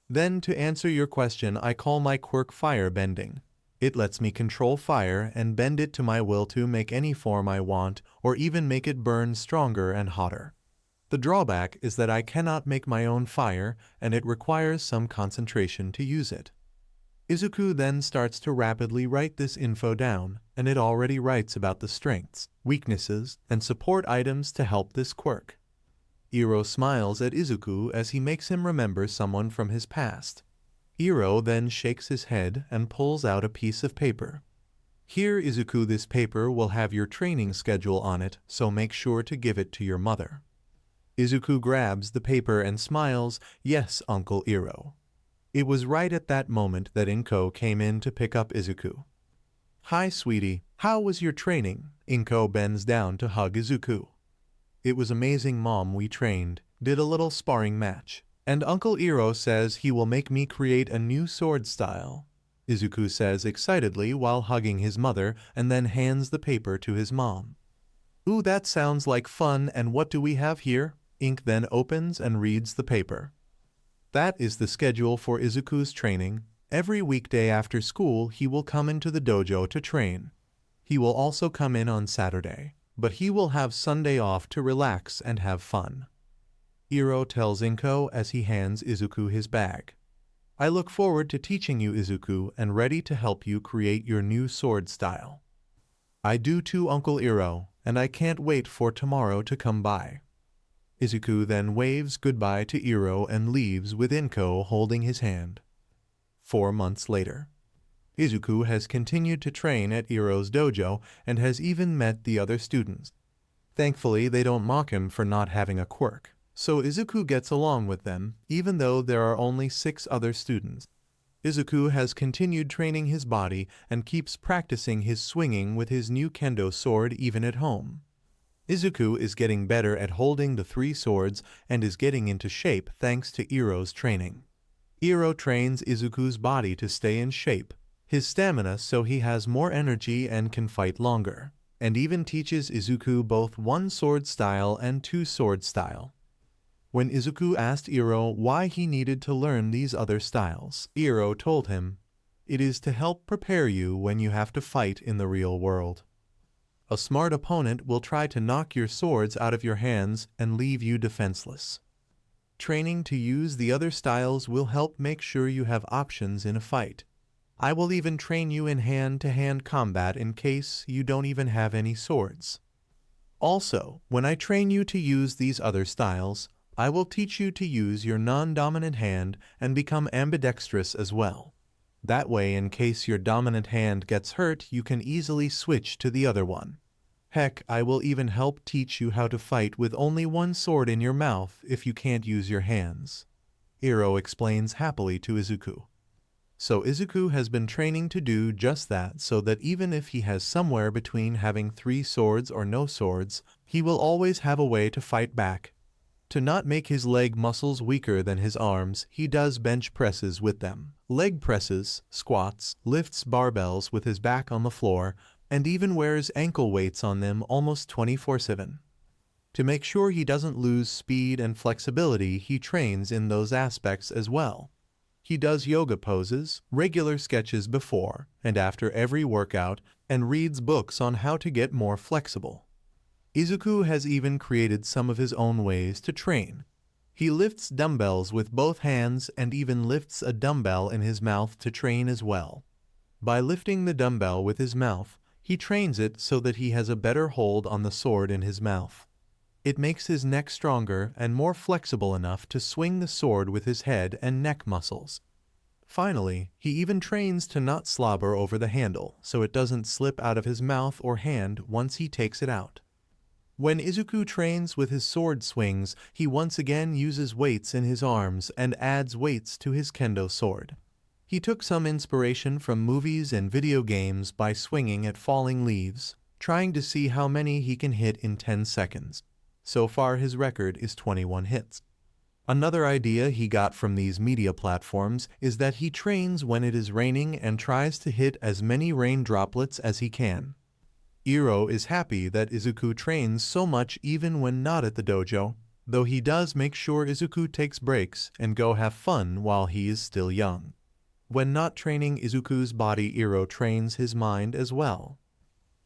Then, to answer your question, I call my quirk fire bending. It lets me control fire and bend it to my will to make any form I want, or even make it burn stronger and hotter. The drawback is that I cannot make my own fire, and it requires some concentration to use it. Izuku then starts to rapidly write this info down, and it already writes about the strengths, weaknesses, and support items to help this quirk. Iro smiles at Izuku as he makes him remember someone from his past. Iro then shakes his head and pulls out a piece of paper. Here, Izuku, this paper will have your training schedule on it, so make sure to give it to your mother. Izuku grabs the paper and smiles, "Yes, Uncle Iro." It was right at that moment that Inko came in to pick up Izuku. "Hi, sweetie. How was your training?" Inko bends down to hug Izuku. "It was amazing, Mom. We trained, did a little sparring match, and Uncle Iro says he will make me create a new sword style," Izuku says excitedly while hugging his mother, and then hands the paper to his mom. "Ooh, that sounds like fun, and what do we have here?" Ink then opens and reads the paper. That is the schedule for Izuku's training. Every weekday after school he will come into the dojo to train. He will also come in on Saturday, but he will have Sunday off to relax and have fun. Iro tells Inko as he hands Izuku his bag. "I look forward to teaching you, Izuku, and ready to help you create your new sword style." "I do too, Uncle Iro, and I can't wait for tomorrow to come by." Izuku then waves goodbye to Iro and leaves with Inko holding his hand. 4 months later. Izuku has continued to train at Iro's dojo and has even met the other students. Thankfully, they don't mock him for not having a quirk, so Izuku gets along with them, even though there are only 6 other students. Izuku has continued training his body and keeps practicing his swinging with his new kendo sword even at home. Izuku is getting better at holding the 3 swords and is getting into shape thanks to Iro's training. Iro trains Izuku's body to stay in shape, his stamina so he has more energy and can fight longer, and even teaches Izuku both 1 sword style and 2 sword style. When Izuku asked Iro why he needed to learn these other styles, Iro told him, "It is to help prepare you when you have to fight in the real world. A smart opponent will try to knock your swords out of your hands and leave you defenseless. Training to use the other styles will help make sure you have options in a fight. I will even train you in hand-to-hand combat in case you don't even have any swords. Also, when I train you to use these other styles, I will teach you to use your non-dominant hand and become ambidextrous as well. That way, in case your dominant hand gets hurt, you can easily switch to the other one. Heck, I will even help teach you how to fight with only 1 sword in your mouth if you can't use your hands," Iro explains happily to Izuku. So Izuku has been training to do just that, so that even if he has somewhere between having 3 swords or no swords, he will always have a way to fight back. To not make his leg muscles weaker than his arms, he does bench presses with them, leg presses, squats, lifts barbells with his back on the floor, and even wears ankle weights on them almost 24/7. To make sure he doesn't lose speed and flexibility, he trains in those aspects as well. He does yoga poses, regular sketches before and after every workout, and reads books on how to get more flexible. Izuku has even created some of his own ways to train. He lifts dumbbells with both hands and even lifts a dumbbell in his mouth to train as well. By lifting the dumbbell with his mouth, he trains it so that he has a better hold on the sword in his mouth. It makes his neck stronger and more flexible enough to swing the sword with his head and neck muscles. Finally, he even trains to not slobber over the handle so it doesn't slip out of his mouth or hand once he takes it out. When Izuku trains with his sword swings, he once again uses weights in his arms and adds weights to his kendo sword. He took some inspiration from movies and video games by swinging at falling leaves, trying to see how many he can hit in 10 seconds. So far his record is 21 hits. Another idea he got from these media platforms is that he trains when it is raining and tries to hit as many rain droplets as he can. Iro is happy that Izuku trains so much even when not at the dojo, though he does make sure Izuku takes breaks and go have fun while he is still young. When not training Izuku's body, Iro trains his mind as well.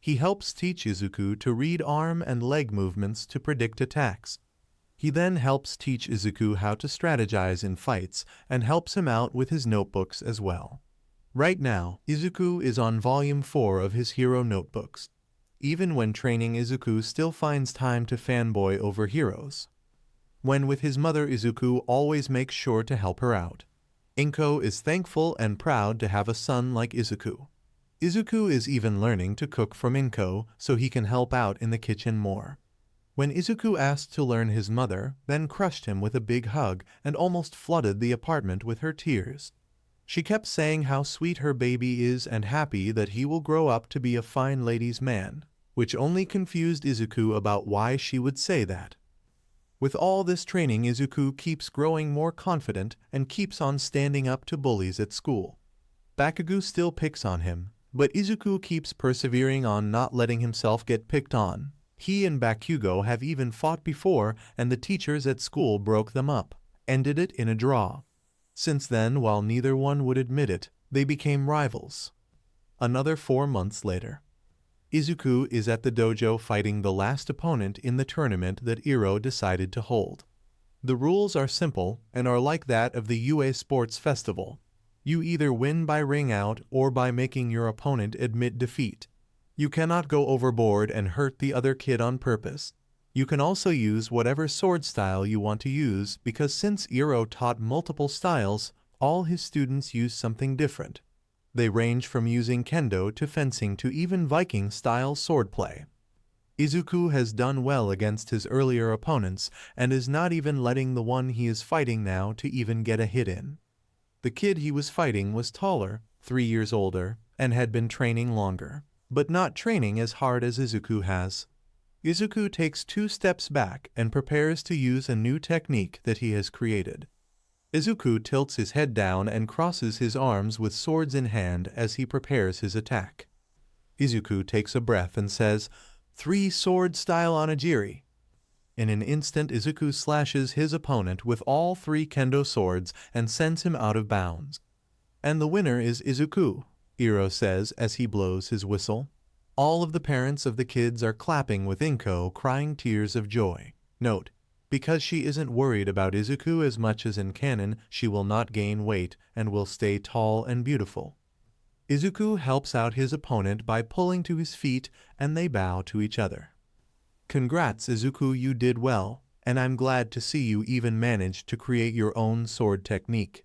He helps teach Izuku to read arm and leg movements to predict attacks. He then helps teach Izuku how to strategize in fights and helps him out with his notebooks as well. Right now, Izuku is on volume 4 of his hero notebooks. Even when training, Izuku still finds time to fanboy over heroes. When with his mother, Izuku always makes sure to help her out. Inko is thankful and proud to have a son like Izuku. Izuku is even learning to cook from Inko so he can help out in the kitchen more. When Izuku asked to learn, his mother then crushed him with a big hug and almost flooded the apartment with her tears. She kept saying how sweet her baby is and happy that he will grow up to be a fine ladies' man, which only confused Izuku about why she would say that. With all this training, Izuku keeps growing more confident and keeps on standing up to bullies at school. Bakugo still picks on him, but Izuku keeps persevering on not letting himself get picked on. He and Bakugo have even fought before, and the teachers at school broke them up, ended it in a draw. Since then, while neither one would admit it, they became rivals. Another 4 months later, Izuku is at the dojo fighting the last opponent in the tournament that Iro decided to hold. The rules are simple and are like that of the UA Sports Festival. You either win by ring out or by making your opponent admit defeat. You cannot go overboard and hurt the other kid on purpose. You can also use whatever sword style you want to use, because since Iro taught multiple styles, all his students use something different. They range from using kendo to fencing to even Viking-style swordplay. Izuku has done well against his earlier opponents and is not even letting the one he is fighting now to even get a hit in. The kid he was fighting was taller, 3 years older, and had been training longer, but not training as hard as Izuku has. Izuku takes 2 steps back and prepares to use a new technique that he has created. Izuku tilts his head down and crosses his arms with swords in hand as he prepares his attack. Izuku takes a breath and says, "3 sword style onigiri." In an instant, Izuku slashes his opponent with all 3 kendo swords and sends him out of bounds. And the winner is Izuku, Iro says as he blows his whistle. All of the parents of the kids are clapping with Inko crying tears of joy. Note: because she isn't worried about Izuku as much as in canon, she will not gain weight and will stay tall and beautiful. Izuku helps out his opponent by pulling to his feet and they bow to each other. Congrats Izuku, you did well, and I'm glad to see you even managed to create your own sword technique.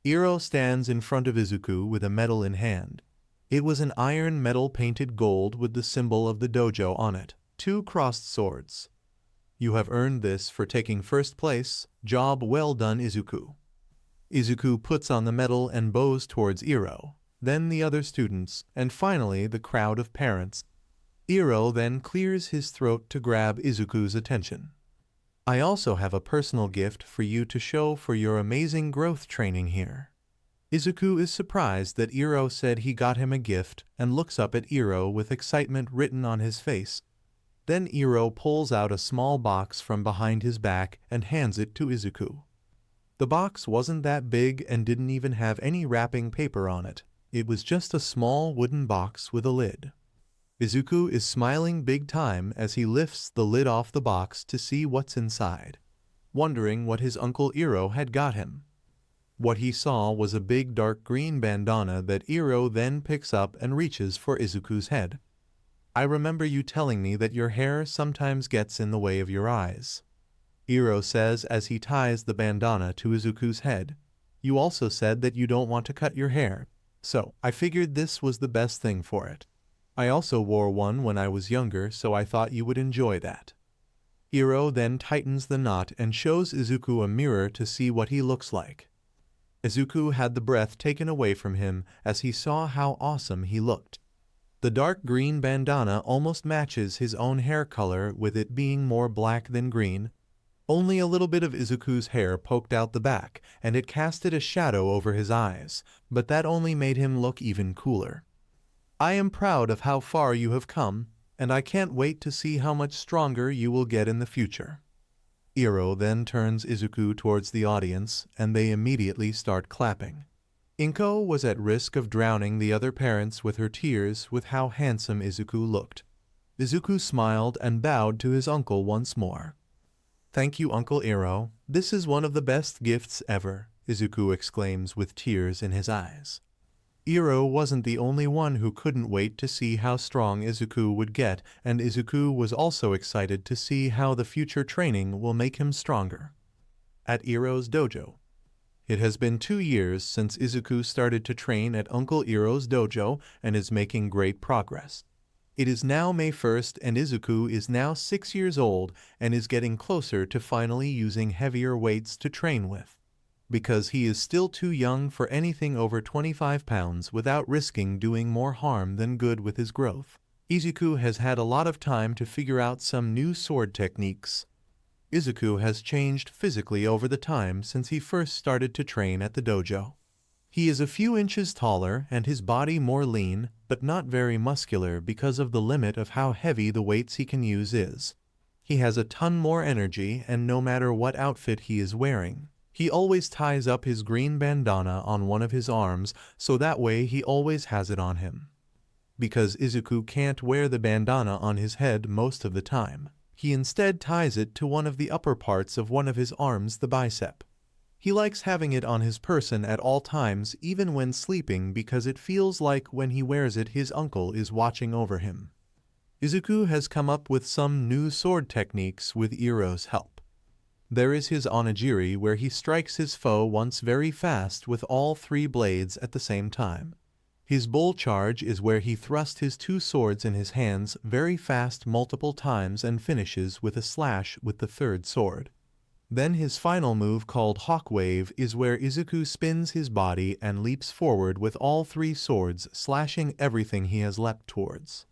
Iro stands in front of Izuku with a medal in hand. It was an iron medal painted gold with the symbol of the dojo on it, 2 crossed swords. You have earned this for taking first place. Job well done, Izuku. Izuku puts on the medal and bows towards Iro, then the other students, and finally the crowd of parents. Iro then clears his throat to grab Izuku's attention. I also have a personal gift for you to show for your amazing growth training here. Izuku is surprised that Iro said he got him a gift and looks up at Iro with excitement written on his face. Then Iro pulls out a small box from behind his back and hands it to Izuku. The box wasn't that big and didn't even have any wrapping paper on it. It was just a small wooden box with a lid. Izuku is smiling big time as he lifts the lid off the box to see what's inside, wondering what his uncle Iro had got him. What he saw was a big dark green bandana that Iro then picks up and reaches for Izuku's head. I remember you telling me that your hair sometimes gets in the way of your eyes, Iro says as he ties the bandana to Izuku's head. You also said that you don't want to cut your hair, so I figured this was the best thing for it. I also wore one when I was younger, so I thought you would enjoy that. Iro then tightens the knot and shows Izuku a mirror to see what he looks like. Izuku had the breath taken away from him as he saw how awesome he looked. The dark green bandana almost matches his own hair color, with it being more black than green. Only a little bit of Izuku's hair poked out the back, and it casted a shadow over his eyes, but that only made him look even cooler. I am proud of how far you have come, and I can't wait to see how much stronger you will get in the future. Iro then turns Izuku towards the audience, and they immediately start clapping. Inko was at risk of drowning the other parents with her tears with how handsome Izuku looked. Izuku smiled and bowed to his uncle once more. "Thank you, Uncle Iro. This is one of the best gifts ever," Izuku exclaims with tears in his eyes. Iro wasn't the only one who couldn't wait to see how strong Izuku would get, and Izuku was also excited to see how the future training will make him stronger. At Iro's dojo. It has been 2 years since Izuku started to train at Uncle Iro's dojo and is making great progress. It is now May 1st and Izuku is now 6 years old and is getting closer to finally using heavier weights to train with. Because he is still too young for anything over 25 pounds without risking doing more harm than good with his growth. Izuku has had a lot of time to figure out some new sword techniques. Izuku has changed physically over the time since he first started to train at the dojo. He is a few inches taller and his body more lean, but not very muscular because of the limit of how heavy the weights he can use is. He has a ton more energy, and no matter what outfit he is wearing, he always ties up his green bandana on one of his arms, so that way he always has it on him. Because Izuku can't wear the bandana on his head most of the time, he instead ties it to one of the upper parts of one of his arms, the bicep. He likes having it on his person at all times, even when sleeping, because it feels like when he wears it his uncle is watching over him. Izuku has come up with some new sword techniques with Iro's help. There is his onigiri, where he strikes his foe once very fast with all 3 blades at the same time. His bull charge is where he thrusts his 2 swords in his hands very fast multiple times and finishes with a slash with the 3rd sword. Then his final move, called Hawk Wave, is where Izuku spins his body and leaps forward with all 3 swords, slashing everything he has leapt towards.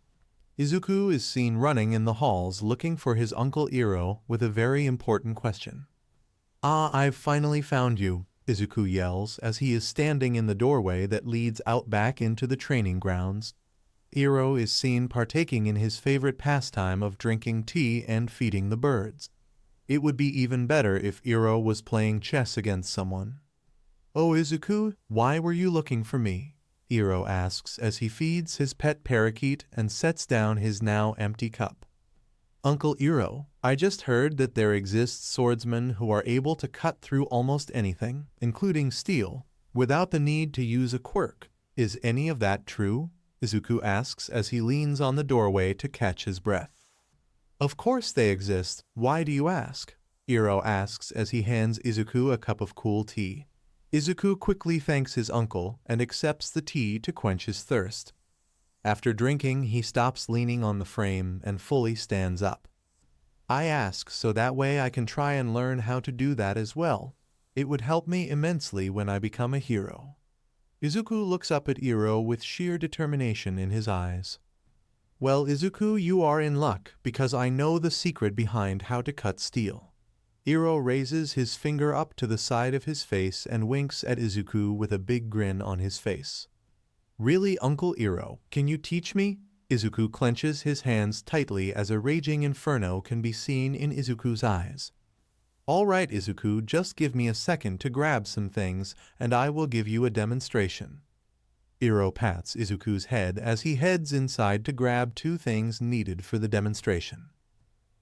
Izuku is seen running in the halls looking for his Uncle Iro with a very important question. "Ah, I've finally found you," Izuku yells as he is standing in the doorway that leads out back into the training grounds. Iro is seen partaking in his favorite pastime of drinking tea and feeding the birds. It would be even better if Iro was playing chess against someone. "Oh, Izuku, why were you looking for me?" Iro asks as he feeds his pet parakeet and sets down his now empty cup. "Uncle Iro, I just heard that there exists swordsmen who are able to cut through almost anything, including steel, without the need to use a quirk. Is any of that true?" Izuku asks as he leans on the doorway to catch his breath. "Of course they exist. Why do you ask?" Iro asks as he hands Izuku a cup of cool tea. Izuku quickly thanks his uncle and accepts the tea to quench his thirst. After drinking, he stops leaning on the frame and fully stands up. "I ask so that way I can try and learn how to do that as well. It would help me immensely when I become a hero." Izuku looks up at Iro with sheer determination in his eyes. "Well, Izuku, you are in luck, because I know the secret behind how to cut steel." Iro raises his finger up to the side of his face and winks at Izuku with a big grin on his face. "Really, Uncle Iro, can you teach me?" Izuku clenches his hands tightly as a raging inferno can be seen in Izuku's eyes. "All right, Izuku, just give me a second to grab some things, and I will give you a demonstration." Iro pats Izuku's head as he heads inside to grab 2 things needed for the demonstration.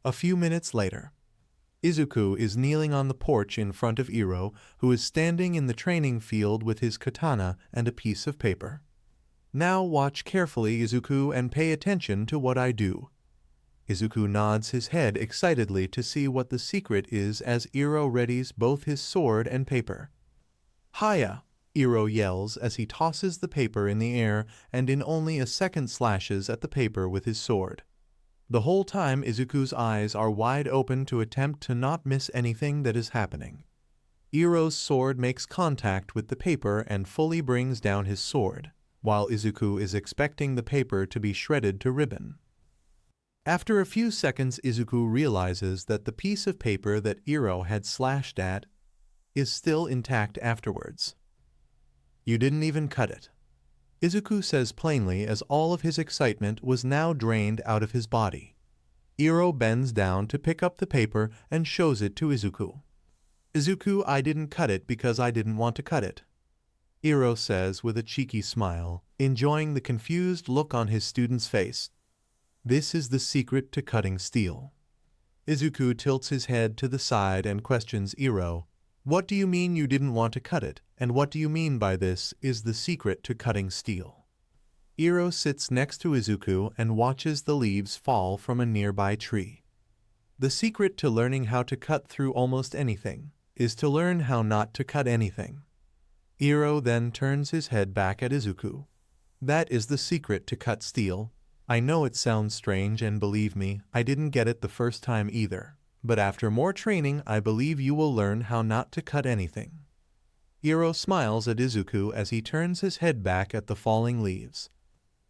A few minutes later, Izuku is kneeling on the porch in front of Iro, who is standing in the training field with his katana and a piece of paper. "Now watch carefully, Izuku, and pay attention to what I do." Izuku nods his head excitedly to see what the secret is as Iro readies both his sword and paper. "Hiya!" Iro yells as he tosses the paper in the air and in only a second slashes at the paper with his sword. The whole time Izuku's eyes are wide open to attempt to not miss anything that is happening. Iro's sword makes contact with the paper and fully brings down his sword, while Izuku is expecting the paper to be shredded to ribbon. After a few seconds, Izuku realizes that the piece of paper that Iro had slashed at is still intact afterwards. You didn't even cut it, Izuku says plainly, as all of his excitement was now drained out of his body. Iro bends down to pick up the paper and shows it to Izuku. Izuku, I didn't cut it because I didn't want to cut it, Iro says with a cheeky smile, enjoying the confused look on his student's face. This is the secret to cutting steel. Izuku tilts his head to the side and questions Iro. What do you mean you didn't want to cut it, and what do you mean by this is the secret to cutting steel? Iro sits next to Izuku and watches the leaves fall from a nearby tree. The secret to learning how to cut through almost anything is to learn how not to cut anything. Iro then turns his head back at Izuku. That is the secret to cut steel. I know it sounds strange, and believe me, I didn't get it the first time either. But after more training, I believe you will learn how not to cut anything. Iro smiles at Izuku as he turns his head back at the falling leaves.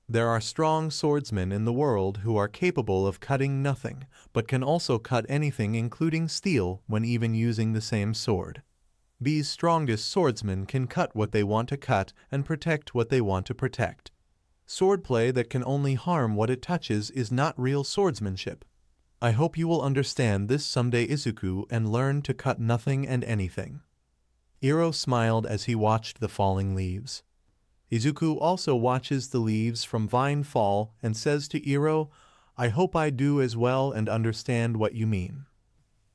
There are strong swordsmen in the world who are capable of cutting nothing, but can also cut anything including steel when even using the same sword. These strongest swordsmen can cut what they want to cut and protect what they want to protect. Swordplay that can only harm what it touches is not real swordsmanship. I hope you will understand this someday, Izuku, and learn to cut nothing and anything. Iro smiled as he watched the falling leaves. Izuku also watches the leaves from vine fall and says to Iro, I hope I do as well and understand what you mean.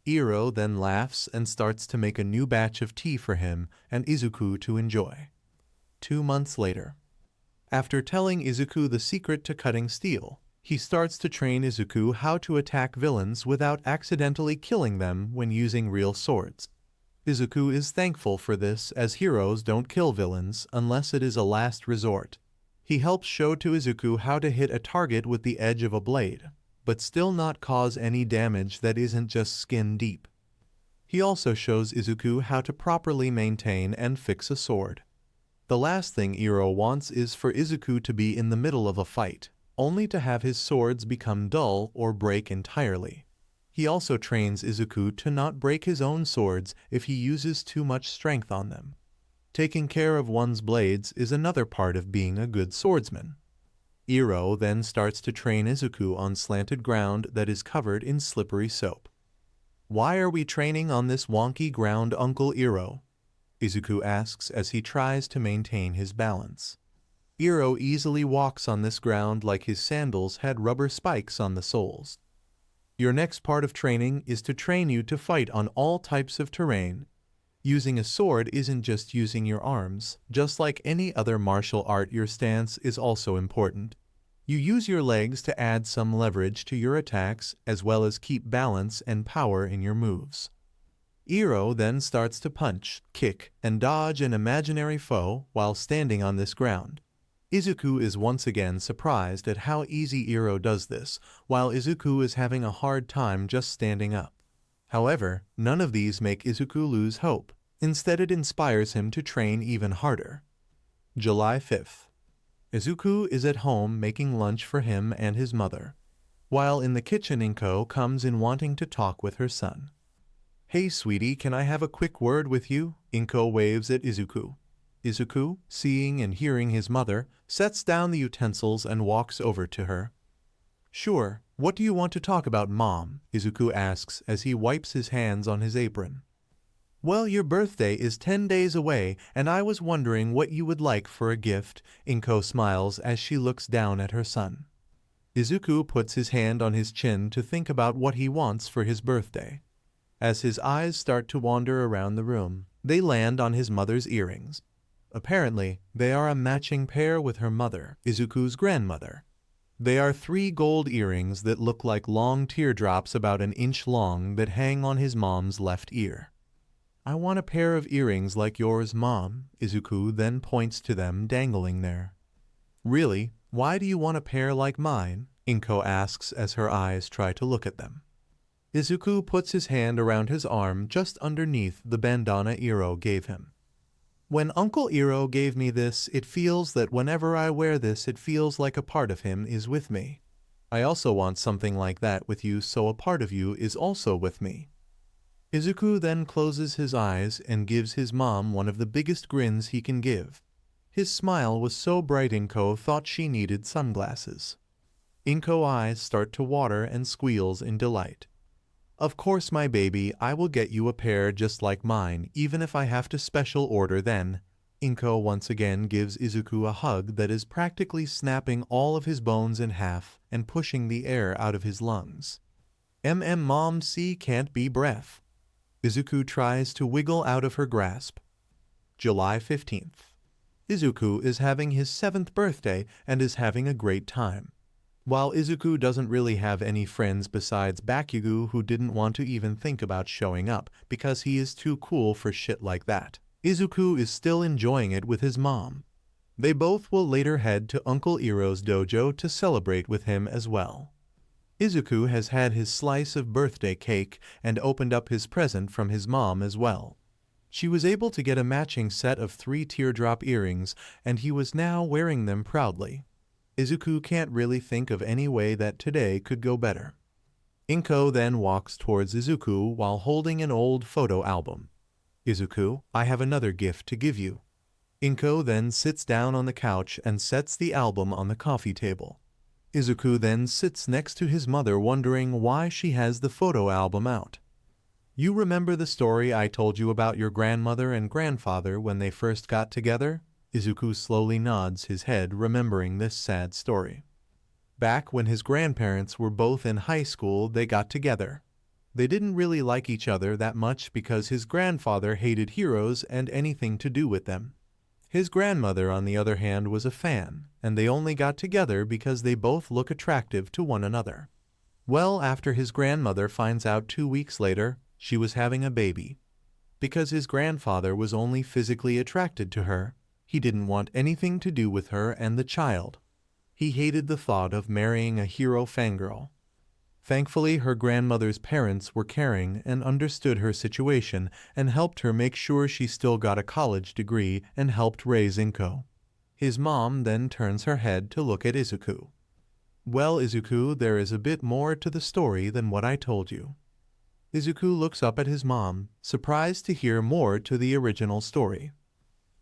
Iro then laughs and starts to make a new batch of tea for him and Izuku to enjoy. 2 months later. After telling Izuku the secret to cutting steel, he starts to train Izuku how to attack villains without accidentally killing them when using real swords. Izuku is thankful for this, as heroes don't kill villains unless it is a last resort. He helps show to Izuku how to hit a target with the edge of a blade, but still not cause any damage that isn't just skin deep. He also shows Izuku how to properly maintain and fix a sword. The last thing Iro wants is for Izuku to be in the middle of a fight, only to have his swords become dull or break entirely. He also trains Izuku to not break his own swords if he uses too much strength on them. Taking care of one's blades is another part of being a good swordsman. Iro then starts to train Izuku on slanted ground that is covered in slippery soap. Why are we training on this wonky ground, Uncle Iro? Izuku asks as he tries to maintain his balance. Iro easily walks on this ground like his sandals had rubber spikes on the soles. Your next part of training is to train you to fight on all types of terrain. Using a sword isn't just using your arms. Just like any other martial art, your stance is also important. You use your legs to add some leverage to your attacks as well as keep balance and power in your moves. Iro then starts to punch, kick, and dodge an imaginary foe while standing on this ground. Izuku is once again surprised at how easy Iro does this, while Izuku is having a hard time just standing up. However, none of these make Izuku lose hope. Instead, it inspires him to train even harder. July 5th. Izuku is at home making lunch for him and his mother. While in the kitchen, Inko comes in wanting to talk with her son. Hey sweetie, can I have a quick word with you? Inko waves at Izuku. Izuku, seeing and hearing his mother, sets down the utensils and walks over to her. Sure, what do you want to talk about, Mom? Izuku asks as he wipes his hands on his apron. Well, your birthday is 10 days away, and I was wondering what you would like for a gift. Inko smiles as she looks down at her son. Izuku puts his hand on his chin to think about what he wants for his birthday. As his eyes start to wander around the room, they land on his mother's earrings. Apparently, they are a matching pair with her mother, Izuku's grandmother. They are 3 gold earrings that look like long teardrops about an inch long that hang on his mom's left ear. I want a pair of earrings like yours, Mom. Izuku then points to them dangling there. Really? Why do you want a pair like mine? Inko asks as her eyes try to look at them. Izuku puts his hand around his arm just underneath the bandana Iro gave him. When Uncle Iro gave me this, it feels that whenever I wear this, it feels like a part of him is with me. I also want something like that with you, so a part of you is also with me. Izuku then closes his eyes and gives his mom one of the biggest grins he can give. His smile was so bright Inko thought she needed sunglasses. Inko's eyes start to water and squeals in delight. Of course, my baby, I will get you a pair just like mine, even if I have to special order then. Inko once again gives Izuku a hug that is practically snapping all of his bones in half and pushing the air out of his lungs. Mom, see, can't be breath. Izuku tries to wiggle out of her grasp. July 15th. Izuku is having his 7th birthday and is having a great time. While Izuku doesn't really have any friends besides Bakugo, who didn't want to even think about showing up because he is too cool for shit like that, Izuku is still enjoying it with his mom. They both will later head to Uncle Iroh's dojo to celebrate with him as well. Izuku has had his slice of birthday cake and opened up his present from his mom as well. She was able to get a matching set of 3 teardrop earrings, and he was now wearing them proudly. Izuku can't really think of any way that today could go better. Inko then walks towards Izuku while holding an old photo album. Izuku, I have another gift to give you. Inko then sits down on the couch and sets the album on the coffee table. Izuku then sits next to his mother wondering why she has the photo album out. You remember the story I told you about your grandmother and grandfather when they first got together? Izuku slowly nods his head, remembering this sad story. Back when his grandparents were both in high school, they got together. They didn't really like each other that much because his grandfather hated heroes and anything to do with them. His grandmother, on the other hand, was a fan, and they only got together because they both look attractive to one another. Well, after his grandmother finds out 2 weeks later, she was having a baby. Because his grandfather was only physically attracted to her, he didn't want anything to do with her and the child. He hated the thought of marrying a hero fangirl. Thankfully, her grandmother's parents were caring and understood her situation and helped her make sure she still got a college degree and helped raise Inko. His mom then turns her head to look at Izuku. Well, Izuku, there is a bit more to the story than what I told you. Izuku looks up at his mom, surprised to hear more to the original story.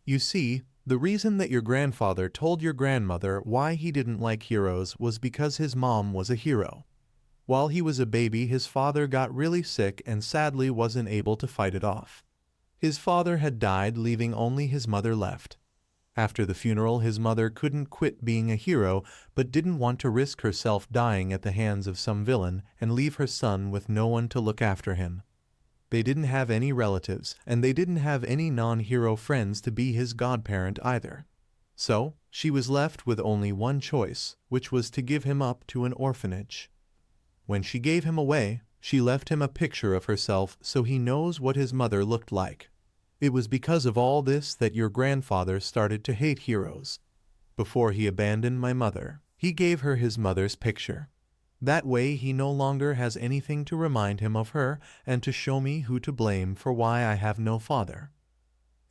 You see, the reason that your grandfather told your grandmother why he didn't like heroes was because his mom was a hero. While he was a baby, his father got really sick and sadly wasn't able to fight it off. His father had died, leaving only his mother left. After the funeral, his mother couldn't quit being a hero, but didn't want to risk herself dying at the hands of some villain and leave her son with no one to look after him. They didn't have any relatives, and they didn't have any non-hero friends to be his godparent either. So, she was left with only one choice, which was to give him up to an orphanage. When she gave him away, she left him a picture of herself so he knows what his mother looked like. It was because of all this that your grandfather started to hate heroes. Before he abandoned my mother, he gave her his mother's picture. That way he no longer has anything to remind him of her and to show me who to blame for why I have no father.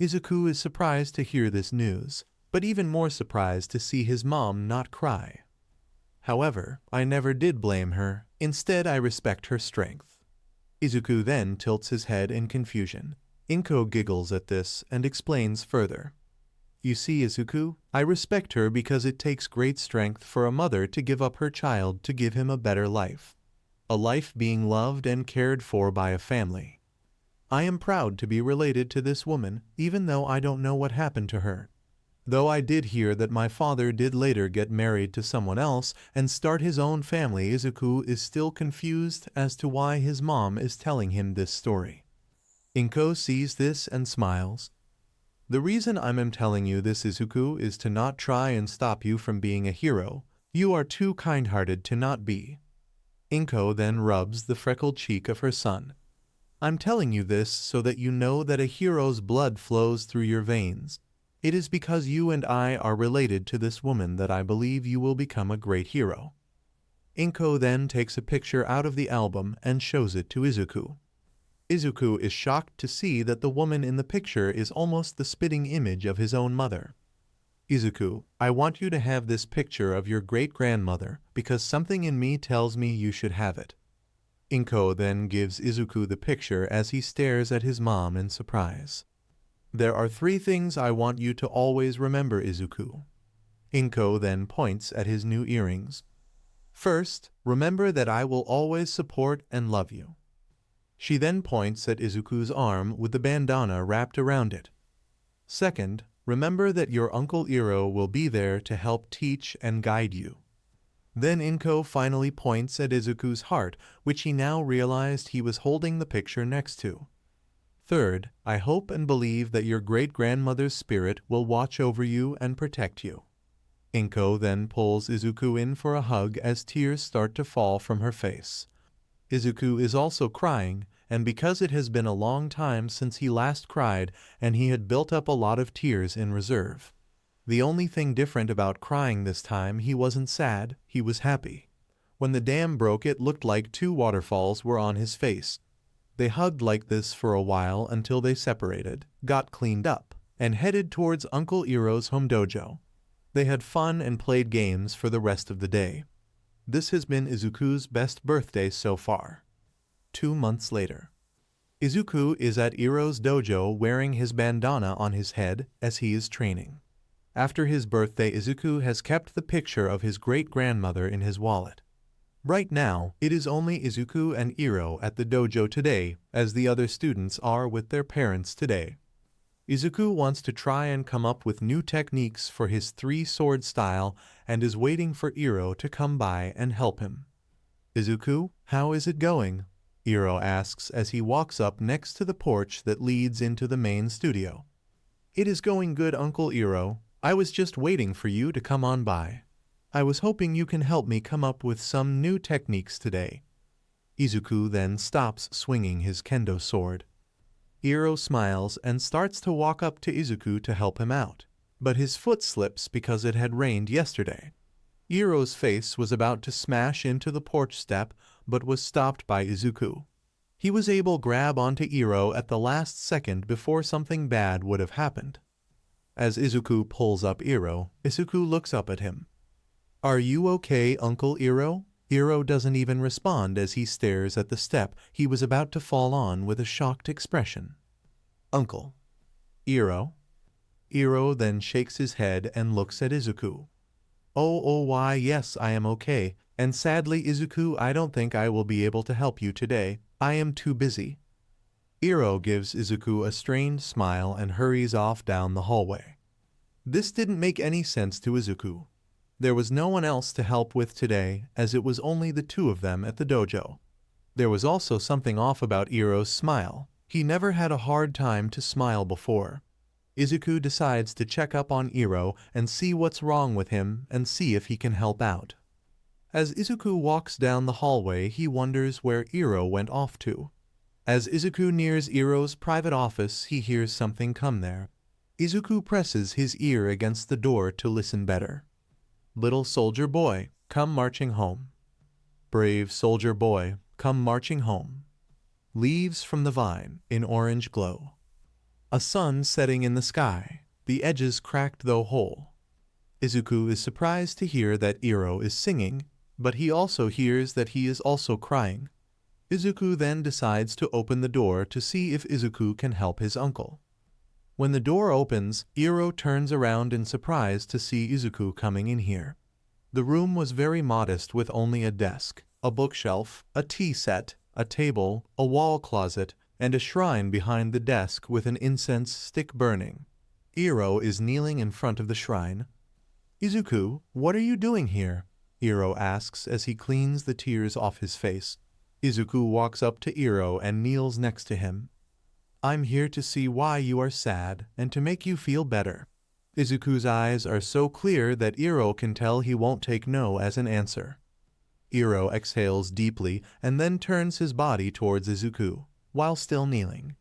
Izuku is surprised to hear this news, but even more surprised to see his mom not cry. However, I never did blame her. Instead, I respect her strength. Izuku then tilts his head in confusion. Inko giggles at this and explains further. You see, Izuku, I respect her because it takes great strength for a mother to give up her child to give him a better life. A life being loved and cared for by a family. I am proud to be related to this woman, even though I don't know what happened to her. Though I did hear that my father did later get married to someone else and start his own family, Izuku is still confused as to why his mom is telling him this story. Inko sees this and smiles. The reason I'm telling you this, Izuku, is to not try and stop you from being a hero. You are too kind-hearted to not be. Inko then rubs the freckled cheek of her son. I'm telling you this so that you know that a hero's blood flows through your veins. It is because you and I are related to this woman that I believe you will become a great hero. Inko then takes a picture out of the album and shows it to Izuku. Izuku is shocked to see that the woman in the picture is almost the spitting image of his own mother. Izuku, I want you to have this picture of your great-grandmother because something in me tells me you should have it. Inko then gives Izuku the picture as he stares at his mom in surprise. There are 3 things I want you to always remember, Izuku. Inko then points at his new earrings. First, remember that I will always support and love you. She then points at Izuku's arm with the bandana wrapped around it. Second, remember that your Uncle Iro will be there to help teach and guide you. Then Inko finally points at Izuku's heart, which he now realized he was holding the picture next to. Third, I hope and believe that your great-grandmother's spirit will watch over you and protect you. Inko then pulls Izuku in for a hug as tears start to fall from her face. Izuku is also crying, and because it has been a long time since he last cried and he had built up a lot of tears in reserve. The only thing different about crying this time, he wasn't sad, he was happy. When the dam broke, it looked like 2 waterfalls were on his face. They hugged like this for a while until they separated, got cleaned up, and headed towards Uncle Iroh's home dojo. They had fun and played games for the rest of the day. This has been Izuku's best birthday so far. 2 months later. Izuku is at Iroh's dojo wearing his bandana on his head as he is training. After his birthday, Izuku has kept the picture of his great-grandmother in his wallet. Right now, it is only Izuku and Iro at the dojo today, as the other students are with their parents today. Izuku wants to try and come up with new techniques for his 3-sword style and is waiting for Iro to come by and help him. Izuku, how is it going? Iro asks as he walks up next to the porch that leads into the main studio. It is going good, Uncle Iro. I was just waiting for you to come on by. I was hoping you can help me come up with some new techniques today. Izuku then stops swinging his kendo sword. Iro smiles and starts to walk up to Izuku to help him out, but his foot slips because it had rained yesterday. Iro's face was about to smash into the porch step, but was stopped by Izuku. He was able to grab onto Iro at the last second before something bad would have happened. As Izuku pulls up Iro, Izuku looks up at him. Are you okay, Uncle Iro? Iro doesn't even respond as he stares at the step he was about to fall on with a shocked expression. Uncle. Iro. Iro then shakes his head and looks at Izuku. Oh, why, yes, I am okay, and sadly, Izuku, I don't think I will be able to help you today. I am too busy. Iro gives Izuku a strained smile and hurries off down the hallway. This didn't make any sense to Izuku. There was no one else to help with today, as it was only the 2 of them at the dojo. There was also something off about Iro's smile. He never had a hard time to smile before. Izuku decides to check up on Iro and see what's wrong with him and see if he can help out. As Izuku walks down the hallway, he wonders where Iro went off to. As Izuku nears Iro's private office, he hears something come there. Izuku presses his ear against the door to listen better. Little soldier boy, come marching home. Brave soldier boy, come marching home. Leaves from the vine in orange glow. A sun setting in the sky, the edges cracked though whole. Izuku is surprised to hear that Iro is singing, but he also hears that he is also crying. Izuku then decides to open the door to see if Izuku can help his uncle. When the door opens, Iro turns around in surprise to see Izuku coming in here. The room was very modest with only a desk, a bookshelf, a tea set, a table, a wall closet, and a shrine behind the desk with an incense stick burning. Iro is kneeling in front of the shrine. Izuku, what are you doing here? Iro asks as he cleans the tears off his face. Izuku walks up to Iro and kneels next to him. I'm here to see why you are sad and to make you feel better. Izuku's eyes are so clear that Iro can tell he won't take no as an answer. Iro exhales deeply and then turns his body towards Izuku, while still kneeling.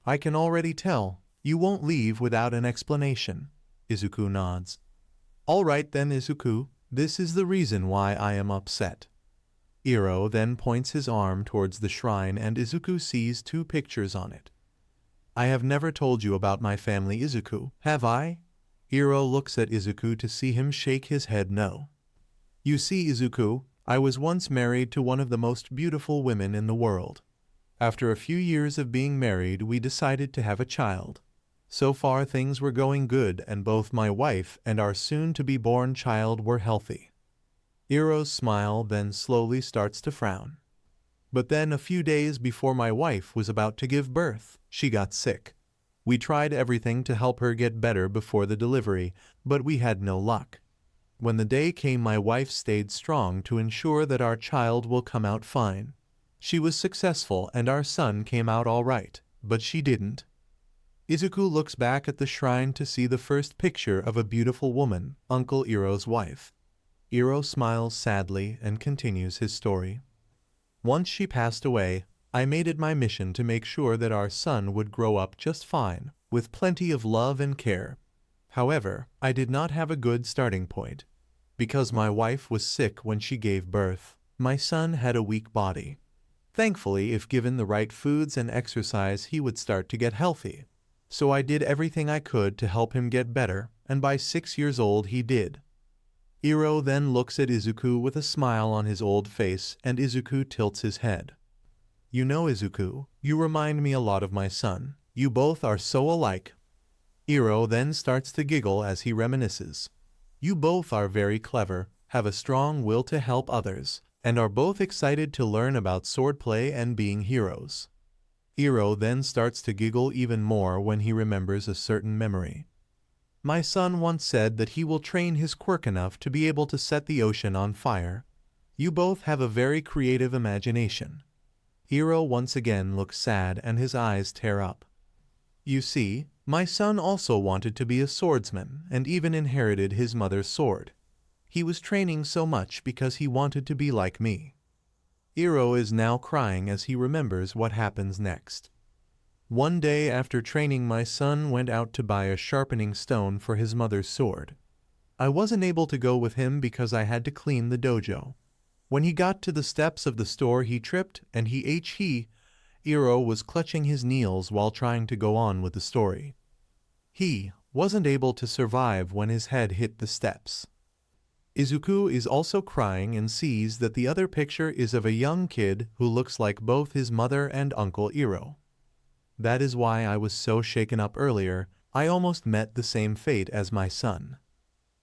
I can already tell. You won't leave without an explanation. Izuku nods. All right then, Izuku. This is the reason why I am upset. Iro then points his arm towards the shrine and Izuku sees 2 pictures on it. I have never told you about my family, Izuku, have I? Iro looks at Izuku to see him shake his head no. You see, Izuku, I was once married to one of the most beautiful women in the world. After a few years of being married, we decided to have a child. So far things were going good and both my wife and our soon-to-be-born child were healthy. Iro's smile then slowly starts to frown. But then a few days before my wife was about to give birth, she got sick. We tried everything to help her get better before the delivery, but we had no luck. When the day came, my wife stayed strong to ensure that our child will come out fine. She was successful and our son came out all right, but she didn't. Izuku looks back at the shrine to see the first picture of a beautiful woman, Uncle Iroh's wife. Iro smiles sadly and continues his story. Once she passed away, I made it my mission to make sure that our son would grow up just fine, with plenty of love and care. However, I did not have a good starting point. Because my wife was sick when she gave birth, my son had a weak body. Thankfully, if given the right foods and exercise, he would start to get healthy. So I did everything I could to help him get better, and by 6 years old he did. Iro then looks at Izuku with a smile on his old face, and Izuku tilts his head. You know, Izuku, you remind me a lot of my son. You both are so alike. Iro then starts to giggle as he reminisces. You both are very clever, have a strong will to help others, and are both excited to learn about swordplay and being heroes. Iro then starts to giggle even more when he remembers a certain memory. My son once said that he will train his quirk enough to be able to set the ocean on fire. You both have a very creative imagination. Iro once again looks sad and his eyes tear up. You see, my son also wanted to be a swordsman and even inherited his mother's sword. He was training so much because he wanted to be like me. Iro is now crying as he remembers what happens next. One day after training, my son went out to buy a sharpening stone for his mother's sword. I wasn't able to go with him because I had to clean the dojo. When he got to the steps of the store, he tripped and Iro was clutching his knees while trying to go on with the story. He wasn't able to survive when his head hit the steps. Izuku is also crying and sees that the other picture is of a young kid who looks like both his mother and Uncle Iro. That is why I was so shaken up earlier. I almost met the same fate as my son.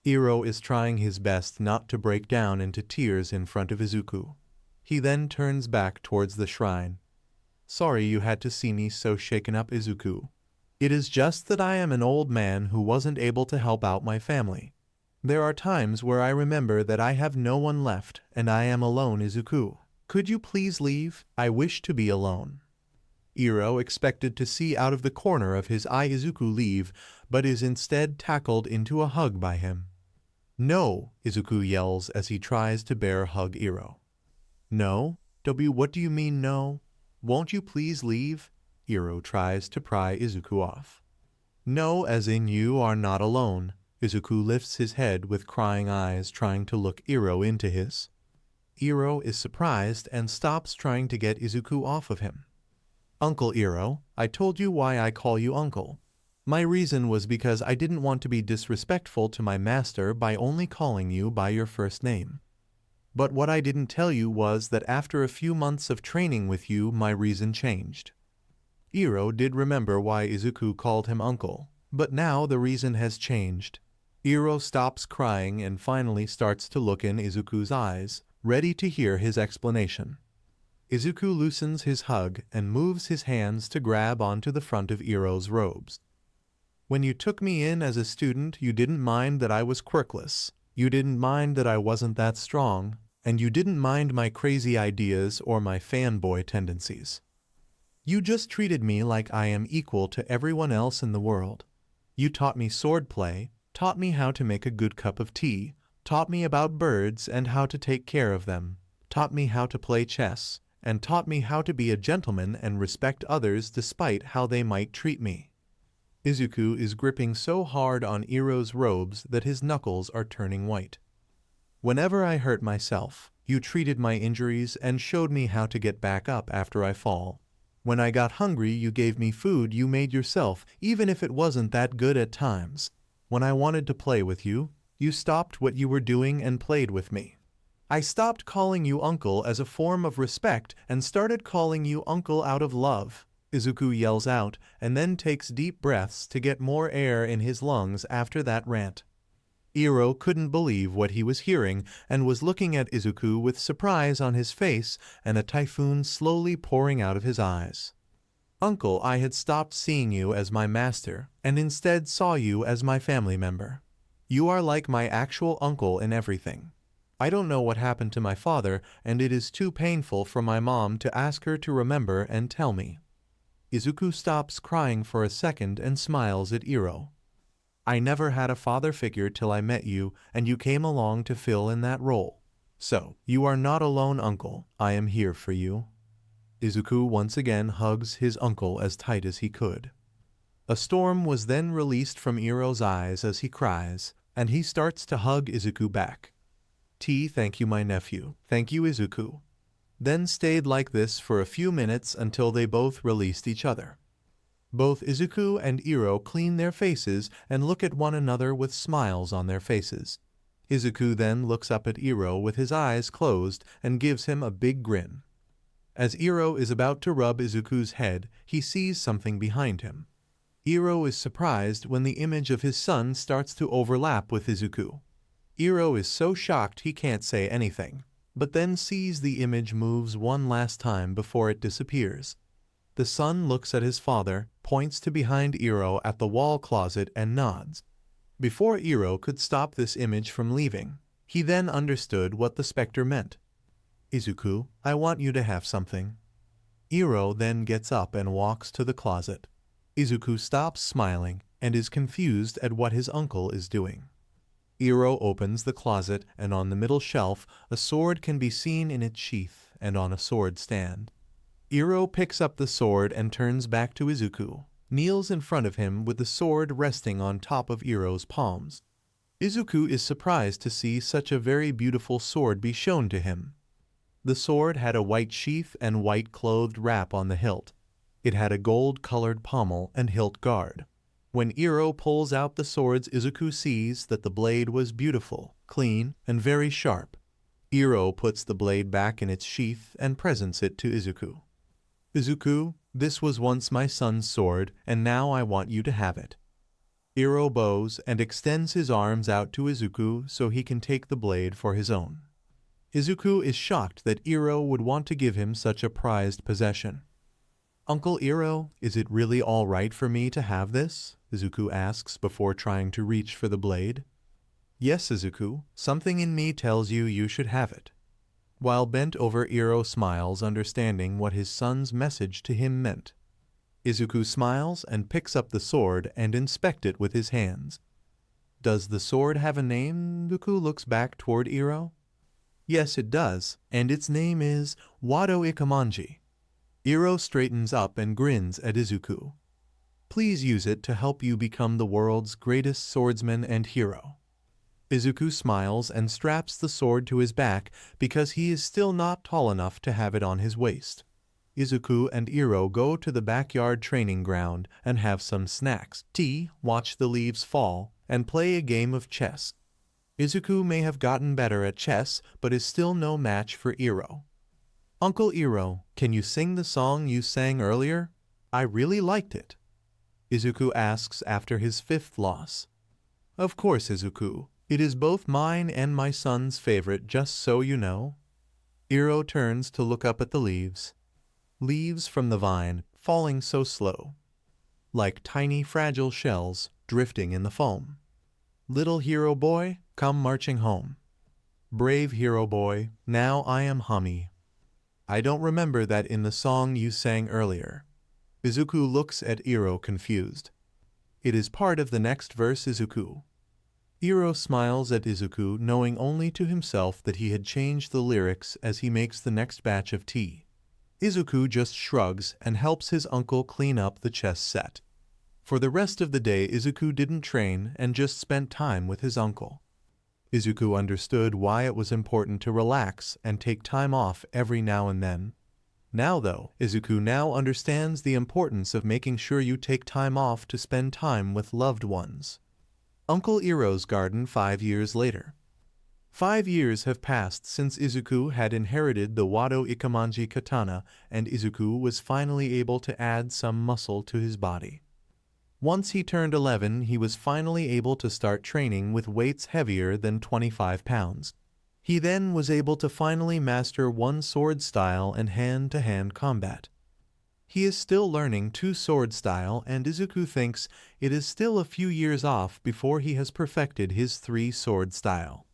Iro is trying his best not to break down into tears in front of Izuku. He then turns back towards the shrine. Sorry you had to see me so shaken up, Izuku. It is just that I am an old man who wasn't able to help out my family. There are times where I remember that I have no one left and I am alone, Izuku. Could you please leave? I wish to be alone. Iro expected to see out of the corner of his eye Izuku leave, but is instead tackled into a hug by him. No, Izuku yells as he tries to bear hug Iro. No? What do you mean no? Won't you please leave? Iro tries to pry Izuku off. No, as in you are not alone. Izuku lifts his head with crying eyes, trying to look Iro into his. Iro is surprised and stops trying to get Izuku off of him. Uncle Iro, I told you why I call you uncle. My reason was because I didn't want to be disrespectful to my master by only calling you by your first name. But what I didn't tell you was that after a few months of training with you, my reason changed. Iro did remember why Izuku called him uncle, but now the reason has changed. Iro stops crying and finally starts to look in Izuku's eyes, ready to hear his explanation. Izuku loosens his hug and moves his hands to grab onto the front of Iro's robes. When you took me in as a student, you didn't mind that I was quirkless. You didn't mind that I wasn't that strong, and you didn't mind my crazy ideas or my fanboy tendencies. You just treated me like I am equal to everyone else in the world. You taught me swordplay, taught me how to make a good cup of tea, taught me about birds and how to take care of them, taught me how to play chess, and taught me how to be a gentleman and respect others despite how they might treat me. Izuku is gripping so hard on Iro's robes that his knuckles are turning white. Whenever I hurt myself, you treated my injuries and showed me how to get back up after I fall. When I got hungry, you gave me food you made yourself, even if it wasn't that good at times. When I wanted to play with you, you stopped what you were doing and played with me. I stopped calling you uncle as a form of respect and started calling you uncle out of love," Izuku yells out, and then takes deep breaths to get more air in his lungs after that rant. Iro couldn't believe what he was hearing and was looking at Izuku with surprise on his face and a typhoon slowly pouring out of his eyes. "Uncle, I had stopped seeing you as my master and instead saw you as my family member. You are like my actual uncle in everything. I don't know what happened to my father, and it is too painful for my mom to ask her to remember and tell me." Izuku stops crying for a second and smiles at Iro. "I never had a father figure till I met you, and you came along to fill in that role. So, you are not alone, uncle. I am here for you." Izuku once again hugs his uncle as tight as he could. A storm was then released from Iro's eyes as he cries, and he starts to hug Izuku back. Thank you, my nephew. Thank you, Izuku." Then stayed like this for a few minutes until they both released each other. Both Izuku and Iro clean their faces and look at one another with smiles on their faces. Izuku then looks up at Iro with his eyes closed and gives him a big grin. As Iro is about to rub Izuku's head, he sees something behind him. Iro is surprised when the image of his son starts to overlap with Izuku. Iro is so shocked he can't say anything, but then sees the image moves one last time before it disappears. The son looks at his father, points to behind Iro at the wall closet and nods. Before Iro could stop this image from leaving, he then understood what the specter meant. "Izuku, I want you to have something." Iro then gets up and walks to the closet. Izuku stops smiling and is confused at what his uncle is doing. Iro opens the closet, and on the middle shelf, a sword can be seen in its sheath and on a sword stand. Iro picks up the sword and turns back to Izuku, kneels in front of him with the sword resting on top of Iro's palms. Izuku is surprised to see such a very beautiful sword be shown to him. The sword had a white sheath and white clothed wrap on the hilt. It had a gold-colored pommel and hilt guard. When Iro pulls out the swords, Izuku sees that the blade was beautiful, clean, and very sharp. Iro puts the blade back in its sheath and presents it to Izuku. "Izuku, this was once my son's sword, and now I want you to have it." Iro bows and extends his arms out to Izuku so he can take the blade for his own. Izuku is shocked that Iro would want to give him such a prized possession. "Uncle Iro, is it really all right for me to have this?" Izuku asks before trying to reach for the blade. "Yes, Izuku, something in me tells you you should have it." While bent over, Iro smiles, understanding what his son's message to him meant. Izuku smiles and picks up the sword and inspects it with his hands. "Does the sword have a name?" Izuku looks back toward Iro. "Yes, it does, and its name is Wado Ikamanji." Iro straightens up and grins at Izuku. "Please use it to help you become the world's greatest swordsman and hero." Izuku smiles and straps the sword to his back because he is still not tall enough to have it on his waist. Izuku and Iro go to the backyard training ground and have some snacks, tea, watch the leaves fall, and play a game of chess. Izuku may have gotten better at chess, but is still no match for Iro. "Uncle Iro, can you sing the song you sang earlier? I really liked it." Izuku asks after his fifth loss. "Of course, Izuku. It is both mine and my son's favorite, just so you know." Iro turns to look up at the leaves. Leaves from the vine, falling so slow, like tiny fragile shells drifting in the foam. "Little hero boy, come marching home. Brave hero boy, now I am Hami. I don't remember that in the song you sang earlier." Izuku looks at Iro confused. "It is part of the next verse, Izuku." Iro smiles at Izuku, knowing only to himself that he had changed the lyrics as he makes the next batch of tea. Izuku just shrugs and helps his uncle clean up the chess set. For the rest of the day, Izuku didn't train and just spent time with his uncle. Izuku understood why it was important to relax and take time off every now and then. Now though, Izuku now understands the importance of making sure you take time off to spend time with loved ones. Uncle Iroh's garden 5 years later. 5 years have passed since Izuku had inherited the Wado Ikamanji katana, and Izuku was finally able to add some muscle to his body. Once he turned 11, he was finally able to start training with weights heavier than 25 pounds. He then was able to finally master one sword style and hand-to-hand combat. He is still learning two sword style, and Izuku thinks it is still a few years off before he has perfected his 3 sword style.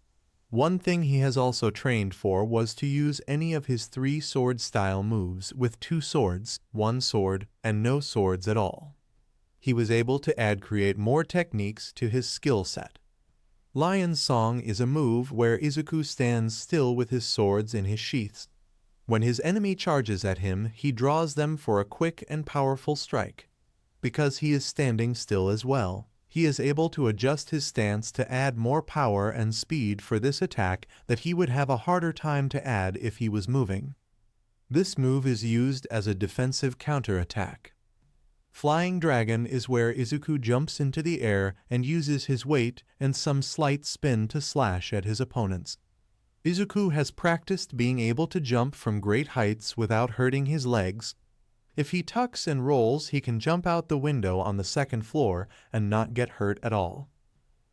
One thing he has also trained for was to use any of his 3 sword style moves with 2 swords, 1 sword, and no swords at all. He was able to create more techniques to his skill set. Lion's Song is a move where Izuku stands still with his swords in his sheaths. When his enemy charges at him, he draws them for a quick and powerful strike. Because he is standing still as well, he is able to adjust his stance to add more power and speed for this attack that he would have a harder time to add if he was moving. This move is used as a defensive counterattack. Flying Dragon is where Izuku jumps into the air and uses his weight and some slight spin to slash at his opponents. Izuku has practiced being able to jump from great heights without hurting his legs. If he tucks and rolls, he can jump out the window on the 2nd floor and not get hurt at all.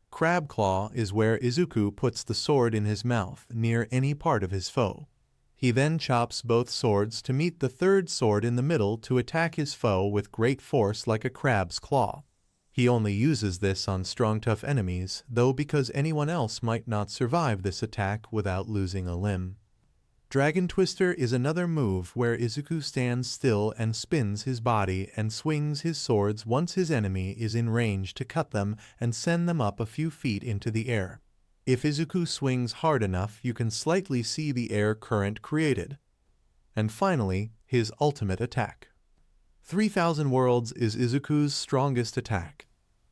Crab Claw is where Izuku puts the sword in his mouth near any part of his foe. He then chops both swords to meet the 3rd sword in the middle to attack his foe with great force like a crab's claw. He only uses this on strong tough enemies, though, because anyone else might not survive this attack without losing a limb. Dragon Twister is another move where Izuku stands still and spins his body and swings his swords once his enemy is in range to cut them and send them up a few feet into the air. If Izuku swings hard enough, you can slightly see the air current created. And finally, his ultimate attack. 3000 Worlds is Izuku's strongest attack.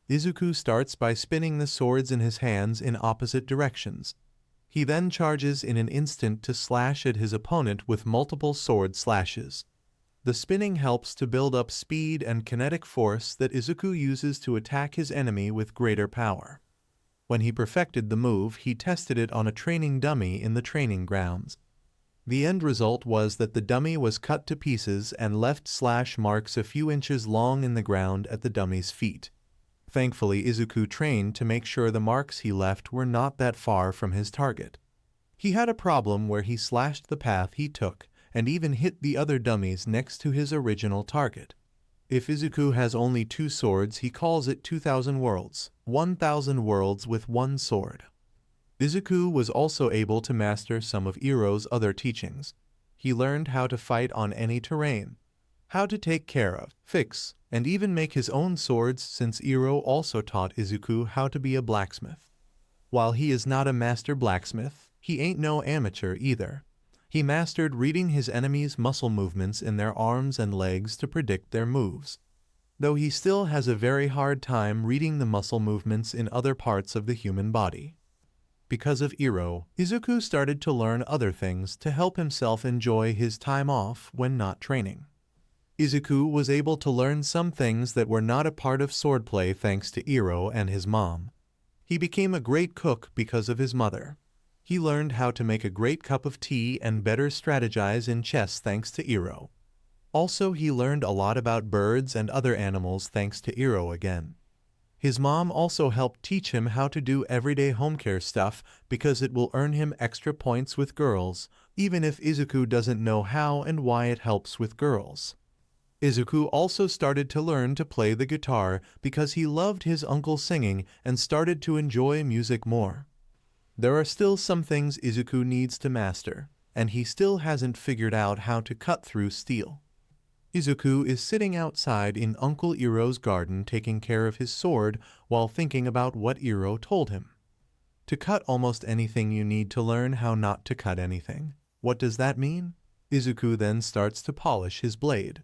Izuku starts by spinning the swords in his hands in opposite directions. He then charges in an instant to slash at his opponent with multiple sword slashes. The spinning helps to build up speed and kinetic force that Izuku uses to attack his enemy with greater power. When he perfected the move, he tested it on a training dummy in the training grounds. The end result was that the dummy was cut to pieces and left slash marks a few inches long in the ground at the dummy's feet. Thankfully, Izuku trained to make sure the marks he left were not that far from his target. He had a problem where he slashed the path he took and even hit the other dummies next to his original target. If Izuku has only 2 swords, he calls it 2000 Worlds, 1000 Worlds with 1 sword. Izuku was also able to master some of Iroh's other teachings. He learned how to fight on any terrain, how to take care of, fix, and even make his own swords, since Iroh also taught Izuku how to be a blacksmith. While he is not a master blacksmith, he ain't no amateur either. He mastered reading his enemies' muscle movements in their arms and legs to predict their moves, though he still has a very hard time reading the muscle movements in other parts of the human body. Because of Iroh, Izuku started to learn other things to help himself enjoy his time off when not training. Izuku was able to learn some things that were not a part of swordplay thanks to Iroh and his mom. He became a great cook because of his mother. He learned how to make a great cup of tea and better strategize in chess thanks to Iroh. Also, he learned a lot about birds and other animals thanks to Iroh again. His mom also helped teach him how to do everyday home care stuff because it will earn him extra points with girls, even if Izuku doesn't know how and why it helps with girls. Izuku also started to learn to play the guitar because he loved his uncle singing and started to enjoy music more. There are still some things Izuku needs to master, and he still hasn't figured out how to cut through steel. Izuku is sitting outside in Uncle Iroh's garden taking care of his sword while thinking about what Iroh told him. To cut almost anything, you need to learn how not to cut anything. What does that mean? Izuku then starts to polish his blade.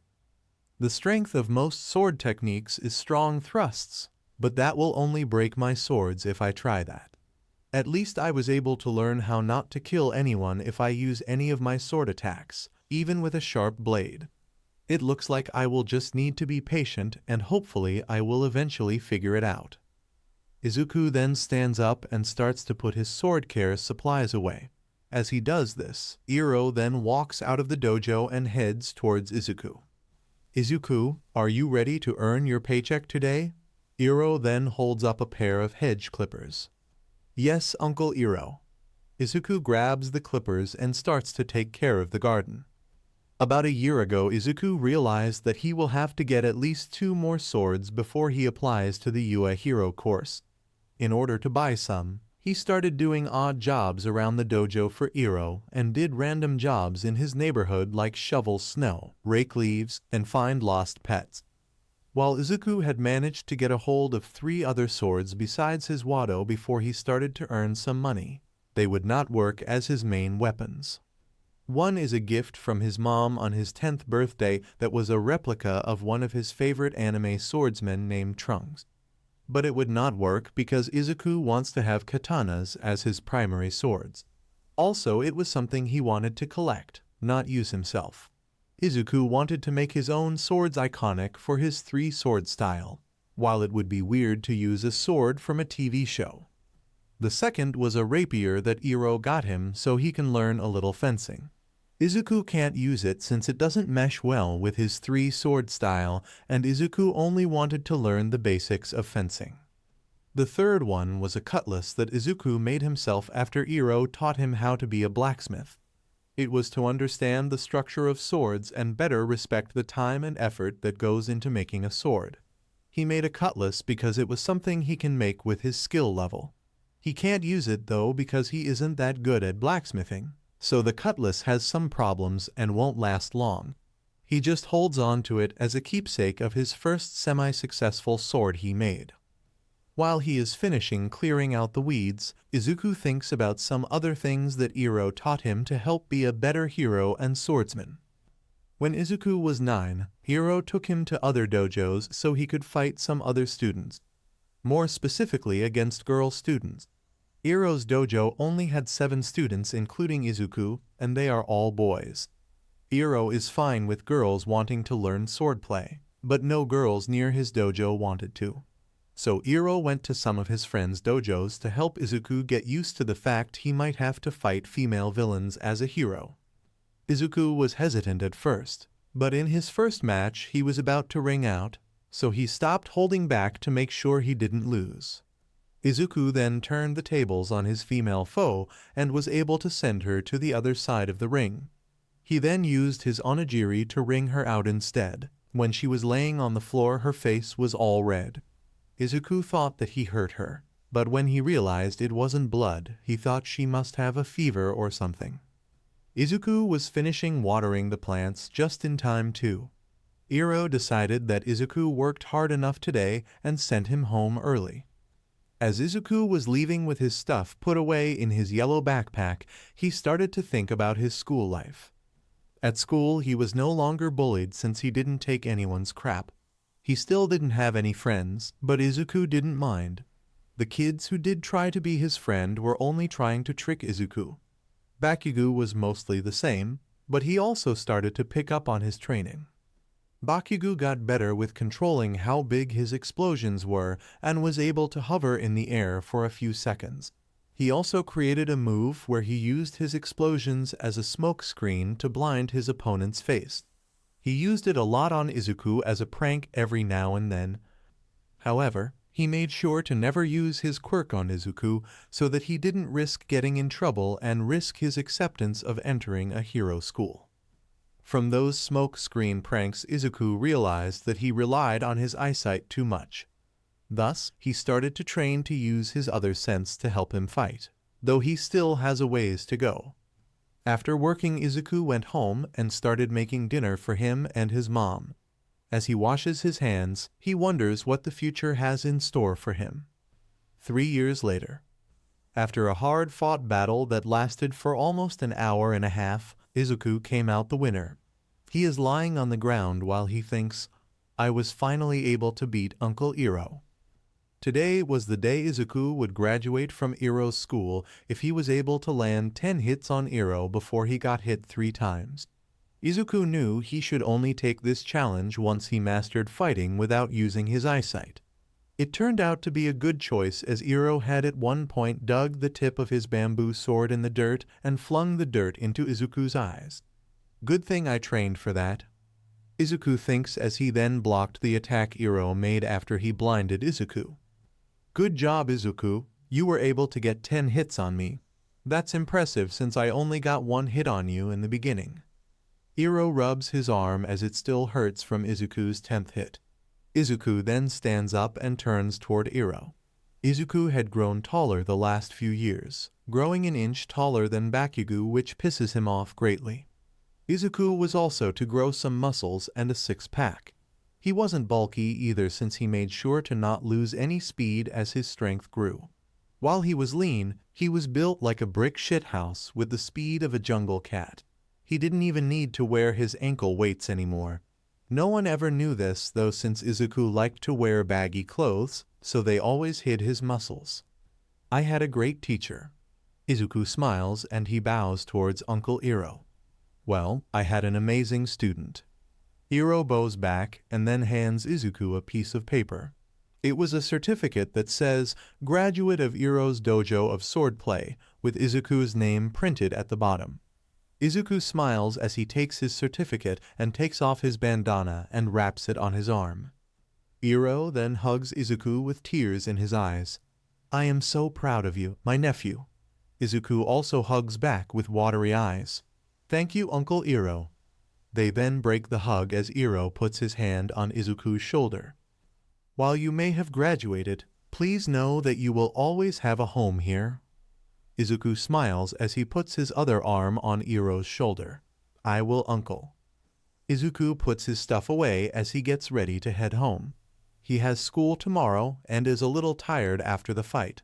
The strength of most sword techniques is strong thrusts, but that will only break my swords if I try that. At least I was able to learn how not to kill anyone if I use any of my sword attacks, even with a sharp blade. It looks like I will just need to be patient, and hopefully I will eventually figure it out. Izuku then stands up and starts to put his sword care supplies away. As he does this, Iro then walks out of the dojo and heads towards Izuku. "Izuku, are you ready to earn your paycheck today?" Iro then holds up a pair of hedge clippers. "Yes, Uncle Iro." Izuku grabs the clippers and starts to take care of the garden. About a year ago, Izuku realized that he will have to get at least 2 more swords before he applies to the UA Hero course. In order to buy some, he started doing odd jobs around the dojo for Iro and did random jobs in his neighborhood like shovel snow, rake leaves, and find lost pets. While Izuku had managed to get a hold of 3 other swords besides his Wado before he started to earn some money, they would not work as his main weapons. One is a gift from his mom on his 10th birthday that was a replica of one of his favorite anime swordsmen named Trunks. But it would not work because Izuku wants to have katanas as his primary swords. Also, it was something he wanted to collect, not use himself. Izuku wanted to make his own swords iconic for his 3-sword style, while it would be weird to use a sword from a TV show. The second was a rapier that Iro got him so he can learn a little fencing. Izuku can't use it since it doesn't mesh well with his 3-sword style, and Izuku only wanted to learn the basics of fencing. The third one was a cutlass that Izuku made himself after Iro taught him how to be a blacksmith. It was to understand the structure of swords and better respect the time and effort that goes into making a sword. He made a cutlass because it was something he can make with his skill level. He can't use it though because he isn't that good at blacksmithing, so the cutlass has some problems and won't last long. He just holds on to it as a keepsake of his first semi-successful sword he made. While he is finishing clearing out the weeds, Izuku thinks about some other things that Iro taught him to help be a better hero and swordsman. When Izuku was 9, Iro took him to other dojos so he could fight some other students, more specifically against girl students. Iro's dojo only had 7 students including Izuku, and they are all boys. Iro is fine with girls wanting to learn swordplay, but no girls near his dojo wanted to. So Iro went to some of his friends' dojos to help Izuku get used to the fact he might have to fight female villains as a hero. Izuku was hesitant at first, but in his first match he was about to ring out, so he stopped holding back to make sure he didn't lose. Izuku then turned the tables on his female foe and was able to send her to the other side of the ring. He then used his onigiri to wring her out instead. When she was laying on the floor, her face was all red. Izuku thought that he hurt her, but when he realized it wasn't blood, he thought she must have a fever or something. Izuku was finishing watering the plants just in time too. Iro decided that Izuku worked hard enough today and sent him home early. As Izuku was leaving with his stuff put away in his yellow backpack, he started to think about his school life. At school, he was no longer bullied since he didn't take anyone's crap. He still didn't have any friends, but Izuku didn't mind. The kids who did try to be his friend were only trying to trick Izuku. Bakugo was mostly the same, but he also started to pick up on his training. Bakugo got better with controlling how big his explosions were and was able to hover in the air for a few seconds. He also created a move where he used his explosions as a smoke screen to blind his opponent's face. He used it a lot on Izuku as a prank every now and then. However, he made sure to never use his quirk on Izuku so that he didn't risk getting in trouble and risk his acceptance of entering a hero school. From those smoke screen pranks, Izuku realized that he relied on his eyesight too much. Thus, he started to train to use his other sense to help him fight, though he still has a ways to go. After working, Izuku went home and started making dinner for him and his mom. As he washes his hands, he wonders what the future has in store for him. 3 years later. After a hard-fought battle that lasted for almost an hour and a half, Izuku came out the winner. He is lying on the ground while he thinks, "I was finally able to beat Uncle Iro." Today was the day Izuku would graduate from Iro's school if he was able to land 10 hits on Iro before he got hit 3 times. Izuku knew he should only take this challenge once he mastered fighting without using his eyesight. It turned out to be a good choice, as Iro had at one point dug the tip of his bamboo sword in the dirt and flung the dirt into Izuku's eyes. Good thing I trained for that, Izuku thinks as he then blocked the attack Iro made after he blinded Izuku. Good job, Izuku, you were able to get 10 hits on me. That's impressive since I only got 1 hit on you in the beginning. Iro rubs his arm as it still hurts from Izuku's 10th hit. Izuku then stands up and turns toward Iro. Izuku had grown taller the last few years, growing an inch taller than Bakugo, which pisses him off greatly. Izuku was also to grow some muscles and a 6-pack. He wasn't bulky either since he made sure to not lose any speed as his strength grew. While he was lean, he was built like a brick shithouse with the speed of a jungle cat. He didn't even need to wear his ankle weights anymore. No one ever knew this though, since Izuku liked to wear baggy clothes, so they always hid his muscles. I had a great teacher. Izuku smiles and he bows towards Uncle Iro. Well, I had an amazing student. Iro bows back and then hands Izuku a piece of paper. It was a certificate that says, Graduate of Iro's Dojo of Swordplay, with Izuku's name printed at the bottom. Izuku smiles as he takes his certificate and takes off his bandana and wraps it on his arm. Iro then hugs Izuku with tears in his eyes. I am so proud of you, my nephew. Izuku also hugs back with watery eyes. Thank you, Uncle Iro. They then break the hug as Iro puts his hand on Izuku's shoulder. While you may have graduated, please know that you will always have a home here. Izuku smiles as he puts his other arm on Iro's shoulder. I will, Uncle. Izuku puts his stuff away as he gets ready to head home. He has school tomorrow and is a little tired after the fight.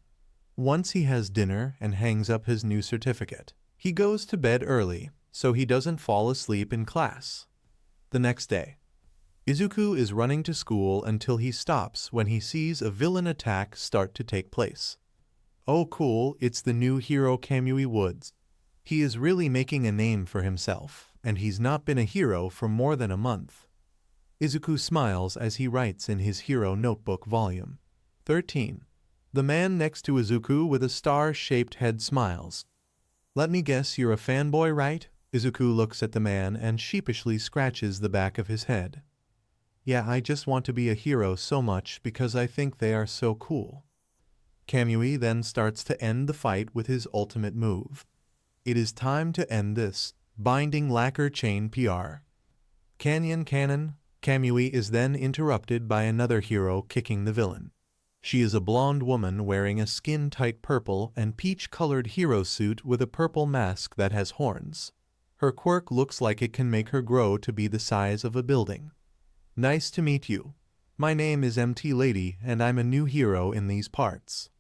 Once he has dinner and hangs up his new certificate, he goes to bed early so he doesn't fall asleep in class. The next day, Izuku is running to school until he stops when he sees a villain attack start to take place. Oh cool, it's the new hero Kamui Woods. He is really making a name for himself, and he's not been a hero for more than a month. Izuku smiles as he writes in his hero notebook volume 13. The man next to Izuku with a star-shaped head smiles. Let me guess you're a fanboy, right? Izuku looks at the man and sheepishly scratches the back of his head. Yeah, I just want to be a hero so much because I think they are so cool. Kamui then starts to end the fight with his ultimate move. It is time to end this. Binding lacquer chain PR. Canyon Cannon. Kamui is then interrupted by another hero kicking the villain. She is a blonde woman wearing a skin-tight purple and peach-colored hero suit with a purple mask that has horns. Her quirk looks like it can make her grow to be the size of a building. Nice to meet you. My name is MT Lady and I'm a new hero in these parts.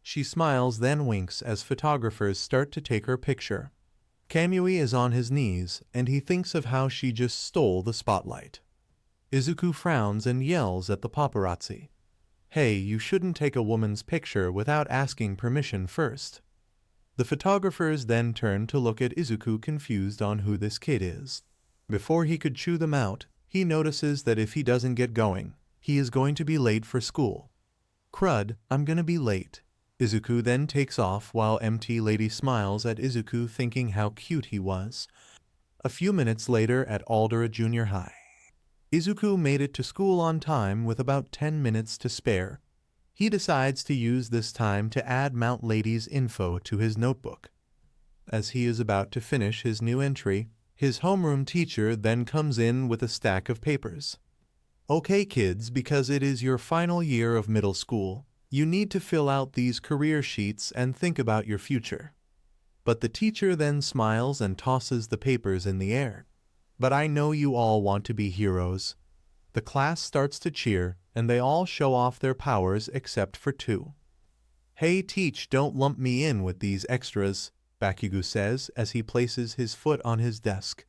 She smiles then winks as photographers start to take her picture. Kamui is on his knees and he thinks of how she just stole the spotlight. Izuku frowns and yells at the paparazzi. Hey, you shouldn't take a woman's picture without asking permission first. The photographers then turn to look at Izuku, confused on who this kid is. Before he could chew them out, he notices that if he doesn't get going, he is going to be late for school. Crud, I'm gonna be late. Izuku then takes off while MT Lady smiles at Izuku, thinking how cute he was. A few minutes later at Aldera Junior High. Izuku made it to school on time with about 10 minutes to spare. He decides to use this time to add Mount Lady's info to his notebook. As he is about to finish his new entry, his homeroom teacher then comes in with a stack of papers. Okay kids, because it is your final year of middle school, you need to fill out these career sheets and think about your future. But the teacher then smiles and tosses the papers in the air. But I know you all want to be heroes. The class starts to cheer, and they all show off their powers except for 2. Hey Teach, don't lump me in with these extras, Bakugo says as he places his foot on his desk.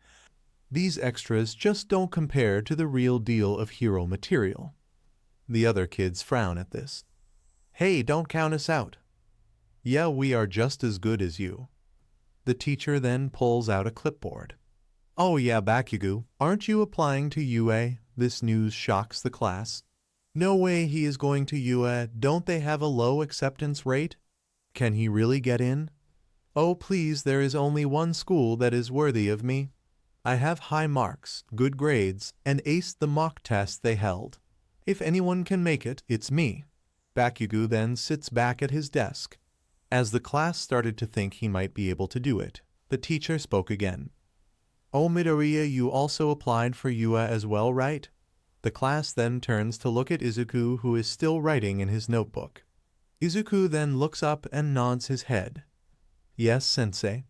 These extras just don't compare to the real deal of hero material. The other kids frown at this. Hey, don't count us out. Yeah, we are just as good as you. The teacher then pulls out a clipboard. Oh yeah, Bakugo, aren't you applying to UA? This news shocks the class. No way he is going to UA. Don't they have a low acceptance rate? Can he really get in? Oh please, there is only one school that is worthy of me. I have high marks, good grades, and aced the mock test they held. If anyone can make it, it's me. Bakugo then sits back at his desk. As the class started to think he might be able to do it, the teacher spoke again. Oh Midoriya, you also applied for UA as well, right? The class then turns to look at Izuku, who is still writing in his notebook. Izuku then looks up and nods his head. Yes, sensei.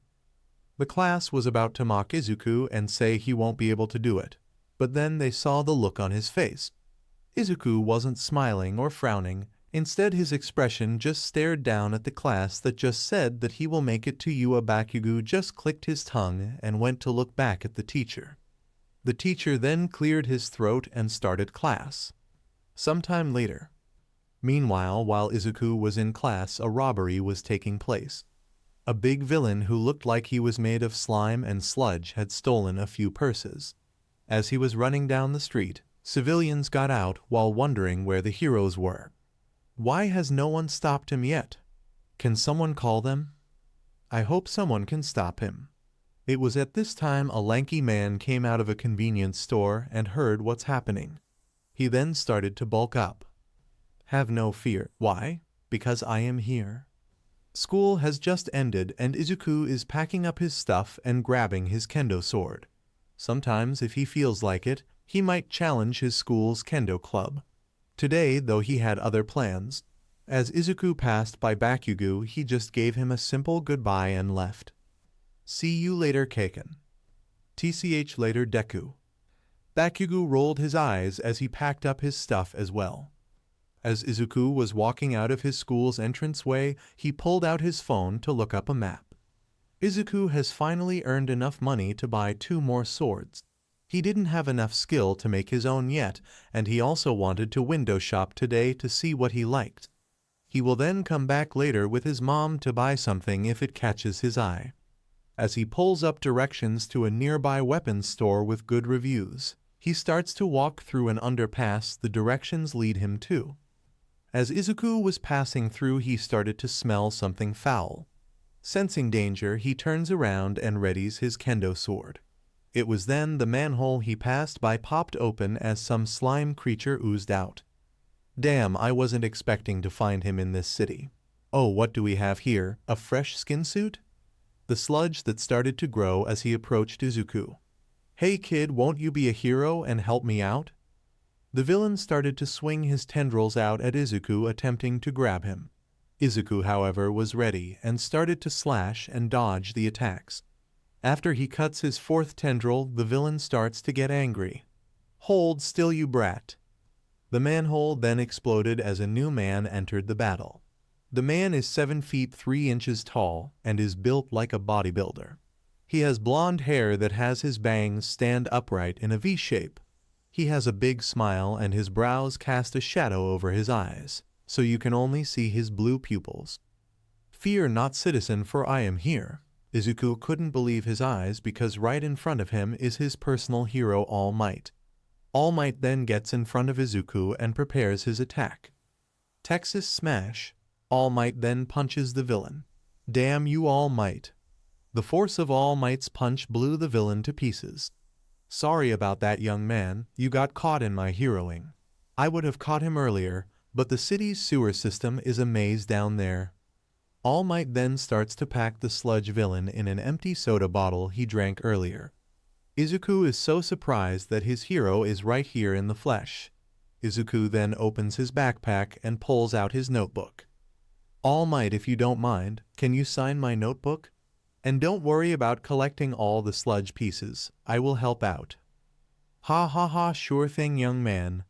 The class was about to mock Izuku and say he won't be able to do it, but then they saw the look on his face. Izuku wasn't smiling or frowning. Instead, his expression just stared down at the class that just said that he will make it to UA. Bakugo just clicked his tongue and went to look back at the teacher. The teacher then cleared his throat and started class. Sometime later. Meanwhile, while Izuku was in class, a robbery was taking place. A big villain who looked like he was made of slime and sludge had stolen a few purses. As he was running down the street, civilians got out while wondering where the heroes were. Why has no one stopped him yet? Can someone call them? I hope someone can stop him. It was at this time a lanky man came out of a convenience store and heard what's happening. He then started to bulk up. Have no fear. Why? Because I am here. School has just ended and Izuku is packing up his stuff and grabbing his kendo sword. Sometimes, if he feels like it, he might challenge his school's kendo club. Today, though, he had other plans. As Izuku passed by Bakugo, he just gave him a simple goodbye and left. See you later, Kaken. TCH later, Deku. Bakugo rolled his eyes as he packed up his stuff as well. As Izuku was walking out of his school's entranceway, he pulled out his phone to look up a map. Izuku has finally earned enough money to buy 2 more swords. He didn't have enough skill to make his own yet, and he also wanted to window shop today to see what he liked. He will then come back later with his mom to buy something if it catches his eye. As he pulls up directions to a nearby weapons store with good reviews, he starts to walk through an underpass the directions lead him to. As Izuku was passing through, he started to smell something foul. Sensing danger, he turns around and readies his kendo sword. It was then the manhole he passed by popped open as some slime creature oozed out. Damn, I wasn't expecting to find him in this city. Oh, what do we have here? A fresh skin suit? The sludge that started to grow as he approached Izuku. Hey kid, won't you be a hero and help me out? The villain started to swing his tendrils out at Izuku, attempting to grab him. Izuku, however, was ready and started to slash and dodge the attacks. After he cuts his 4th tendril, the villain starts to get angry. Hold still, you brat. The manhole then exploded as a new man entered the battle. The man is 7 feet 3 inches tall and is built like a bodybuilder. He has blonde hair that has his bangs stand upright in a V shape. He has a big smile and his brows cast a shadow over his eyes, so you can only see his blue pupils. Fear not, citizen, for I am here. Izuku couldn't believe his eyes because right in front of him is his personal hero All Might. All Might then gets in front of Izuku and prepares his attack. Texas Smash. All Might then punches the villain. Damn you, All Might. The force of All Might's punch blew the villain to pieces. Sorry about that, young man, you got caught in my heroing. I would have caught him earlier, but the city's sewer system is a maze down there. All Might then starts to pack the sludge villain in an empty soda bottle he drank earlier. Izuku is so surprised that his hero is right here in the flesh. Izuku then opens his backpack and pulls out his notebook. All Might, if you don't mind, can you sign my notebook? And don't worry about collecting all the sludge pieces, I will help out. Ha ha ha, sure thing, young man.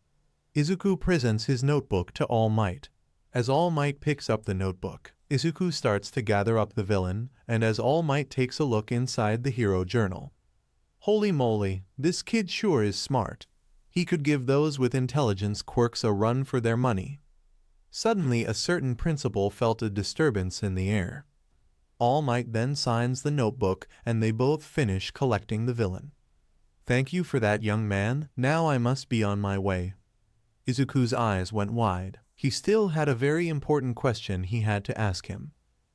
Izuku presents his notebook to All Might. As All Might picks up the notebook, Izuku starts to gather up the villain, and as All Might takes a look inside the hero journal. Holy moly, this kid sure is smart. He could give those with intelligence quirks a run for their money. Suddenly, a certain principal felt a disturbance in the air. All Might then signs the notebook and they both finish collecting the villain. Thank you for that, young man. Now I must be on my way. Izuku's eyes went wide. He still had a very important question he had to ask him.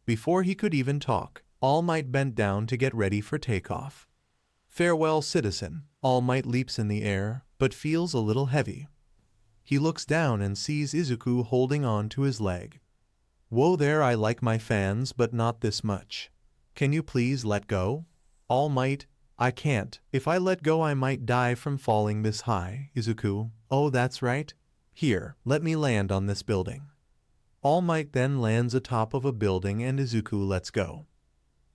Before he could even talk, All Might bent down to get ready for takeoff. Farewell, citizen. All Might leaps in the air, but feels a little heavy. He looks down and sees Izuku holding on to his leg. Whoa there, I like my fans, but not this much. Can you please let go? All Might, I can't. If I let go I might die from falling this high. Izuku, oh that's right. Here, let me land on this building. All Might then lands atop of a building and Izuku lets go.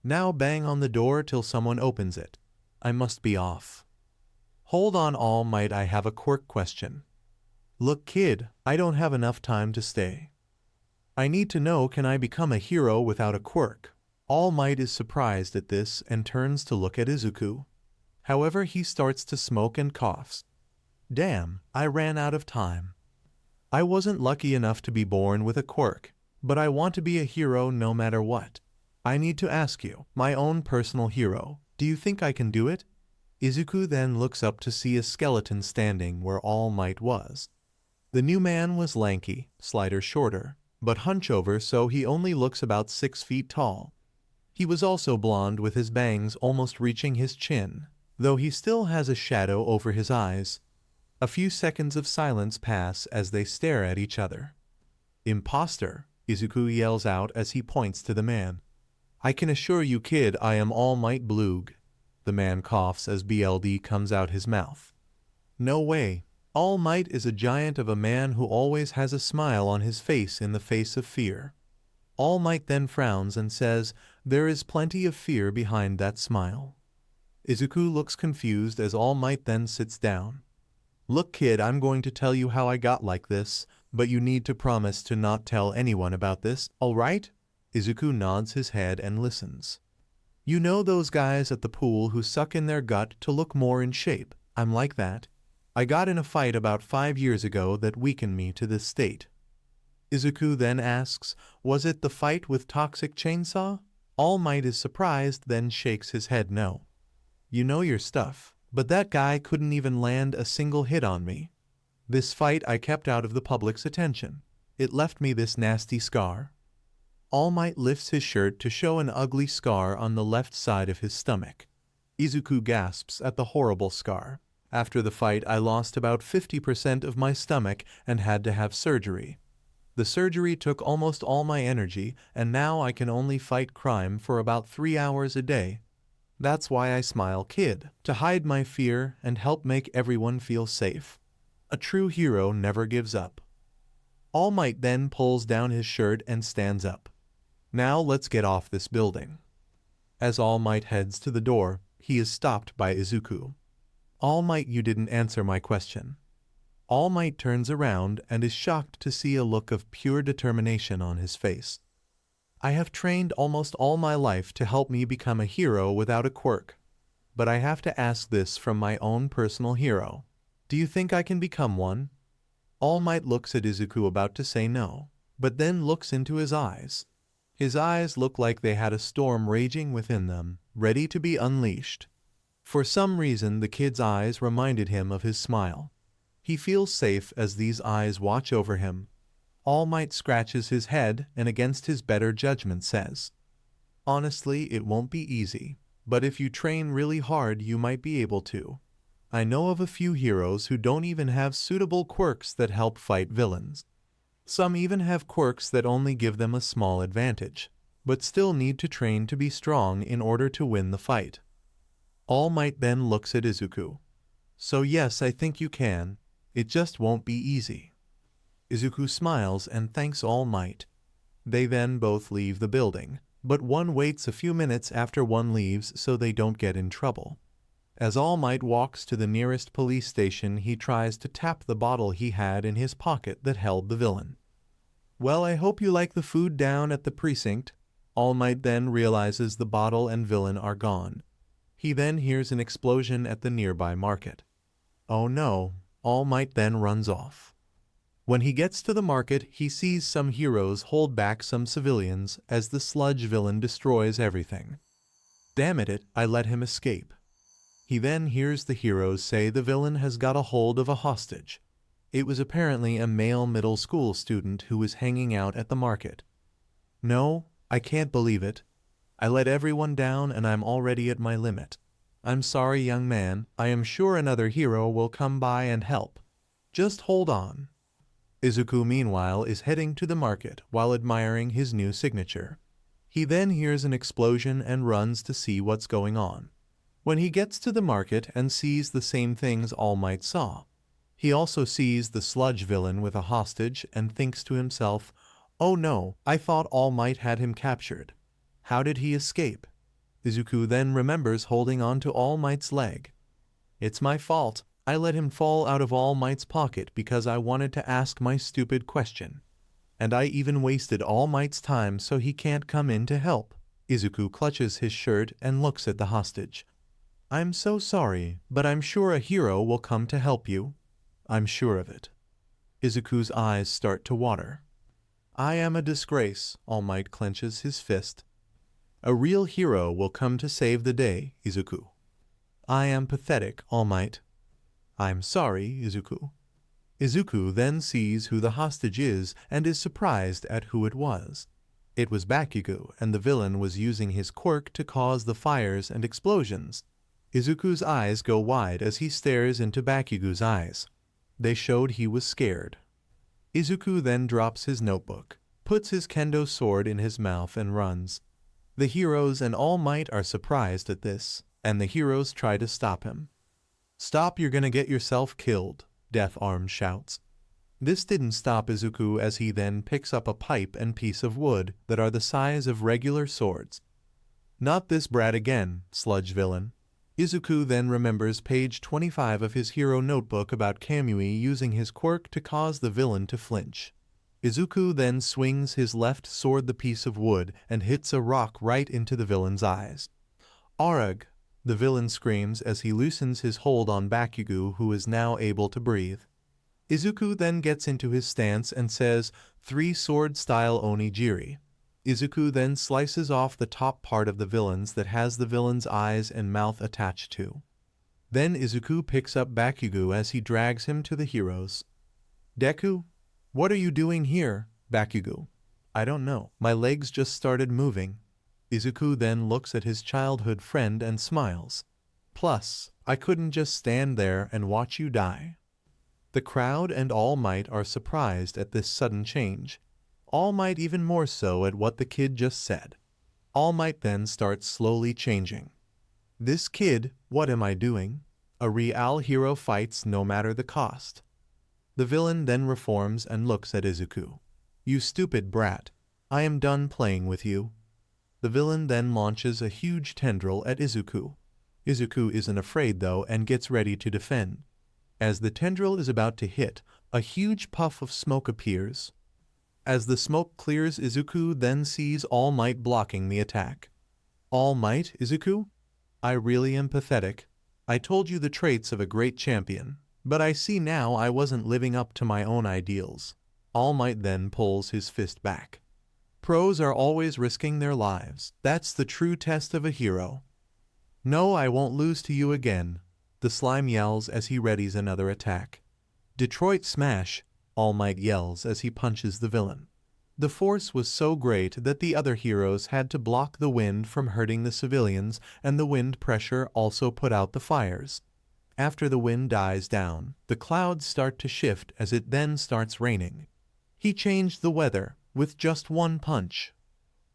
Now bang on the door till someone opens it. I must be off. Hold on All Might, I have a quirk question. Look kid, I don't have enough time to stay. I need to know, can I become a hero without a quirk? All Might is surprised at this and turns to look at Izuku. However, he starts to smoke and coughs. Damn, I ran out of time. I wasn't lucky enough to be born with a quirk, but I want to be a hero no matter what. I need to ask you, my own personal hero, do you think I can do it? Izuku then looks up to see a skeleton standing where All Might was. The new man was lanky, slighter shorter, but hunchover, so he only looks about 6 feet tall. He was also blonde with his bangs almost reaching his chin, though he still has a shadow over his eyes. A few seconds of silence pass as they stare at each other. Imposter, Izuku yells out as he points to the man. I can assure you kid, I am All Might Bloog. The man coughs as BLD comes out his mouth. No way. All Might is a giant of a man who always has a smile on his face in the face of fear. All Might then frowns and says, there is plenty of fear behind that smile. Izuku looks confused as All Might then sits down. Look kid, I'm going to tell you how I got like this, but you need to promise to not tell anyone about this, alright? Izuku nods his head and listens. You know those guys at the pool who suck in their gut to look more in shape? I'm like that. I got in a fight about 5 years ago that weakened me to this state. Izuku then asks, was it the fight with Toxic Chainsaw? All Might is surprised, then shakes his head no. You know your stuff, but that guy couldn't even land a single hit on me. This fight I kept out of the public's attention. It left me this nasty scar. All Might lifts his shirt to show an ugly scar on the left side of his stomach. Izuku gasps at the horrible scar. After the fight I lost about 50% of my stomach and had to have surgery. The surgery took almost all my energy, and now I can only fight crime for about 3 hours a day. That's why I smile kid, to hide my fear and help make everyone feel safe. A true hero never gives up. All Might then pulls down his shirt and stands up. Now let's get off this building. As All Might heads to the door, he is stopped by Izuku. All Might, you didn't answer my question. All Might turns around and is shocked to see a look of pure determination on his face. I have trained almost all my life to help me become a hero without a quirk. But I have to ask this from my own personal hero. Do you think I can become one? All Might looks at Izuku about to say no, but then looks into his eyes. His eyes look like they had a storm raging within them, ready to be unleashed. For some reason the kid's eyes reminded him of his smile. He feels safe as these eyes watch over him. All Might scratches his head and against his better judgment says, honestly, it won't be easy, but if you train really hard you might be able to. I know of a few heroes who don't even have suitable quirks that help fight villains. Some even have quirks that only give them a small advantage, but still need to train to be strong in order to win the fight. All Might then looks at Izuku. So yes, I think you can. It just won't be easy. Izuku smiles and thanks All Might. They then both leave the building, but one waits a few minutes after one leaves so they don't get in trouble. As All Might walks to the nearest police station, he tries to tap the bottle he had in his pocket that held the villain. Well, I hope you like the food down at the precinct. All Might then realizes the bottle and villain are gone. He then hears an explosion at the nearby market. Oh no, All Might then runs off. When he gets to the market, he sees some heroes hold back some civilians as the sludge villain destroys everything. Damn it, I let him escape. He then hears the heroes say the villain has got a hold of a hostage. It was apparently a male middle school student who was hanging out at the market. "No, I can't believe it. I let everyone down and I'm already at my limit. I'm sorry, young man. I am sure another hero will come by and help. Just hold on." Izuku, meanwhile, is heading to the market while admiring his new signature. He then hears an explosion and runs to see what's going on. When he gets to the market and sees the same things All Might saw, he also sees the sludge villain with a hostage and thinks to himself, "Oh no, I thought All Might had him captured. How did he escape?" Izuku then remembers holding on to All Might's leg. "It's my fault. I let him fall out of All Might's pocket because I wanted to ask my stupid question. And I even wasted All Might's time so he can't come in to help." Izuku clutches his shirt and looks at the hostage. "I'm so sorry, but I'm sure a hero will come to help you. I'm sure of it." Izuku's eyes start to water. "I am a disgrace." All Might clenches his fist. "A real hero will come to save the day, Izuku." "I am pathetic, All Might." "I'm sorry, Izuku." Izuku then sees who the hostage is and is surprised at who it was. It was Bakugo, and the villain was using his quirk to cause the fires and explosions. Izuku's eyes go wide as he stares into Bakugo's eyes. They showed he was scared. Izuku then drops his notebook, puts his kendo sword in his mouth and runs. The heroes and All Might are surprised at this, and the heroes try to stop him. "Stop, you're gonna get yourself killed," Death Arms shouts. This didn't stop Izuku as he then picks up a pipe and piece of wood that are the size of regular swords. "Not this brat again, sludge villain." Izuku then remembers page 25 of his hero notebook about Kamui using his quirk to cause the villain to flinch. Izuku then swings his left sword the piece of wood and hits a rock right into the villain's eyes. "Arug!" the villain screams as he loosens his hold on Bakugo, who is now able to breathe. Izuku then gets into his stance and says, "Three-sword style onigiri." Izuku then slices off the top part of the villain's that has the villain's eyes and mouth attached to. Then Izuku picks up Bakugo as he drags him to the heroes. "Deku? What are you doing here?" Bakugo: "I don't know. My legs just started moving." Izuku then looks at his childhood friend and smiles. "Plus, I couldn't just stand there and watch you die." The crowd and All Might are surprised at this sudden change. All Might even more so at what the kid just said. All Might then starts slowly changing. "This kid, what am I doing? A real hero fights no matter the cost." The villain then reforms and looks at Izuku. "You stupid brat. I am done playing with you." The villain then launches a huge tendril at Izuku. Izuku isn't afraid though and gets ready to defend. As the tendril is about to hit, a huge puff of smoke appears. As the smoke clears, Izuku then sees All Might blocking the attack. "All Might, Izuku? I really am pathetic. I told you the traits of a great champion, but I see now I wasn't living up to my own ideals." All Might then pulls his fist back. "Pros are always risking their lives. That's the true test of a hero." "No, I won't lose to you again," the slime yells as he readies another attack. "Detroit Smash!" All Might yells as he punches the villain. The force was so great that the other heroes had to block the wind from hurting the civilians, and the wind pressure also put out the fires. After the wind dies down, the clouds start to shift as it then starts raining. He changed the weather with just one punch.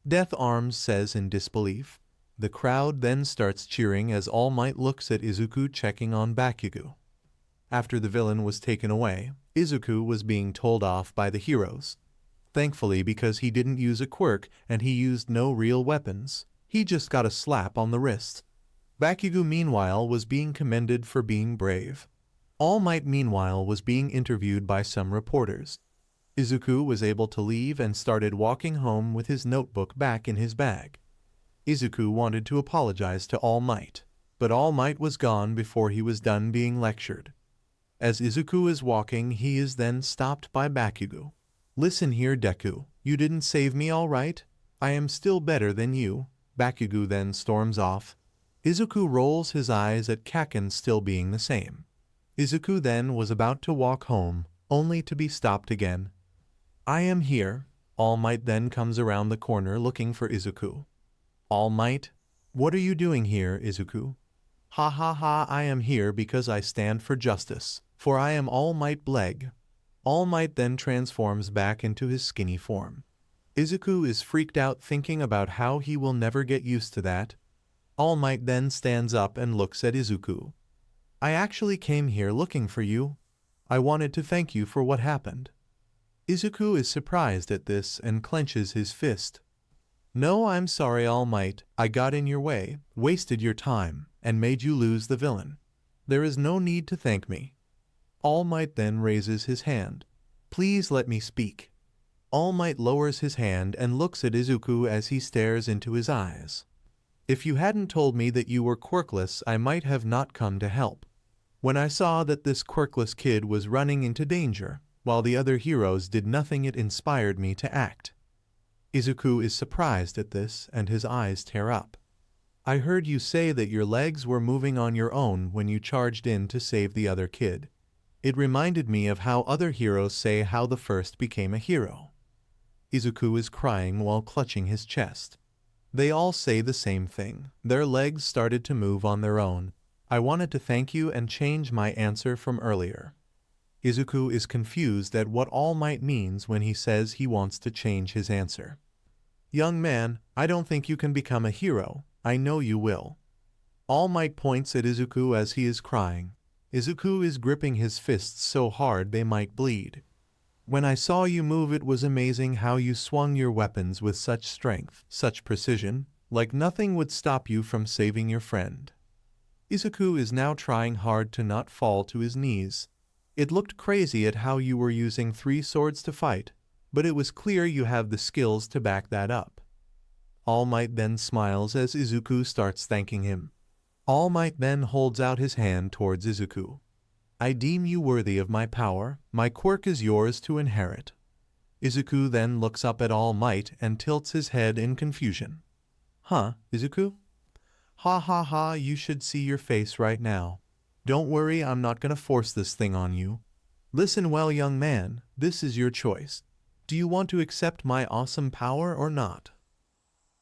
Death Arms says in disbelief. The crowd then starts cheering as All Might looks at Izuku checking on Bakugo. After the villain was taken away, Izuku was being told off by the heroes. Thankfully, because he didn't use a quirk and he used no real weapons, he just got a slap on the wrist. Bakugo meanwhile was being commended for being brave. All Might meanwhile was being interviewed by some reporters. Izuku was able to leave and started walking home with his notebook back in his bag. Izuku wanted to apologize to All Might, but All Might was gone before he was done being lectured. As Izuku is walking, he is then stopped by Bakugo. "Listen here, Deku, you didn't save me, all right? I am still better than you." Bakugo then storms off. Izuku rolls his eyes at Kaken still being the same. Izuku then was about to walk home only to be stopped again. I am here. All Might then comes around the corner looking for Izuku. All Might? What are you doing here, Izuku? Ha ha ha, I am here because I stand for justice, for I am All Might Bleg. All Might then transforms back into his skinny form. Izuku is freaked out thinking about how he will never get used to that. All Might then stands up and looks at Izuku. I actually came here looking for you. I wanted to thank you for what happened. Izuku is surprised at this and clenches his fist. No, I'm sorry, All Might. I got in your way, wasted your time, and made you lose the villain. There is no need to thank me. All Might then raises his hand. Please let me speak. All Might lowers his hand and looks at Izuku as he stares into his eyes. If you hadn't told me that you were quirkless, I might have not come to help. When I saw that this quirkless kid was running into danger, while the other heroes did nothing, it inspired me to act. Izuku is surprised at this and his eyes tear up. I heard you say that your legs were moving on your own when you charged in to save the other kid. It reminded me of how other heroes say how the first became a hero. Izuku is crying while clutching his chest. They all say the same thing. Their legs started to move on their own. I wanted to thank you and change my answer from earlier. Izuku is confused at what All Might means when he says he wants to change his answer. Young man, I don't think you can become a hero. I know you will. All Might points at Izuku as he is crying. Izuku is gripping his fists so hard they might bleed. When I saw you move, it was amazing how you swung your weapons with such strength, such precision, like nothing would stop you from saving your friend. Izuku is now trying hard to not fall to his knees. It looked crazy at how you were using 3 swords to fight, but it was clear you have the skills to back that up. All Might then smiles as Izuku starts thanking him. All Might then holds out his hand towards Izuku. I deem you worthy of my power. My quirk is yours to inherit. Izuku then looks up at All Might and tilts his head in confusion. Huh, Izuku? Ha ha ha, you should see your face right now. Don't worry, I'm not gonna force this thing on you. Listen well, young man, this is your choice. Do you want to accept my awesome power or not?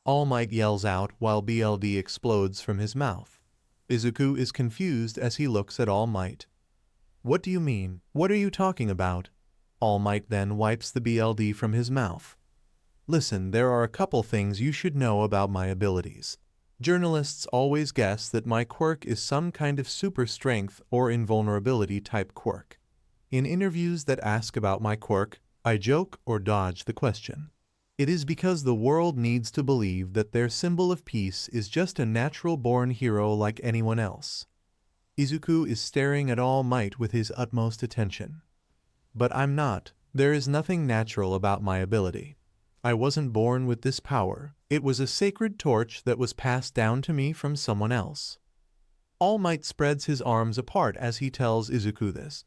All Might yells out while BLD explodes from his mouth. Izuku is confused as he looks at All Might. What do you mean? What are you talking about? All Might then wipes the BLD from his mouth. Listen, there are a couple things you should know about my abilities. Journalists always guess that my quirk is some kind of super strength or invulnerability type quirk. In interviews that ask about my quirk, I joke or dodge the question. It is because the world needs to believe that their symbol of peace is just a natural-born hero like anyone else. Izuku is staring at All Might with his utmost attention. But I'm not. There is nothing natural about my ability. I wasn't born with this power. It was a sacred torch that was passed down to me from someone else. All Might spreads his arms apart as he tells Izuku this.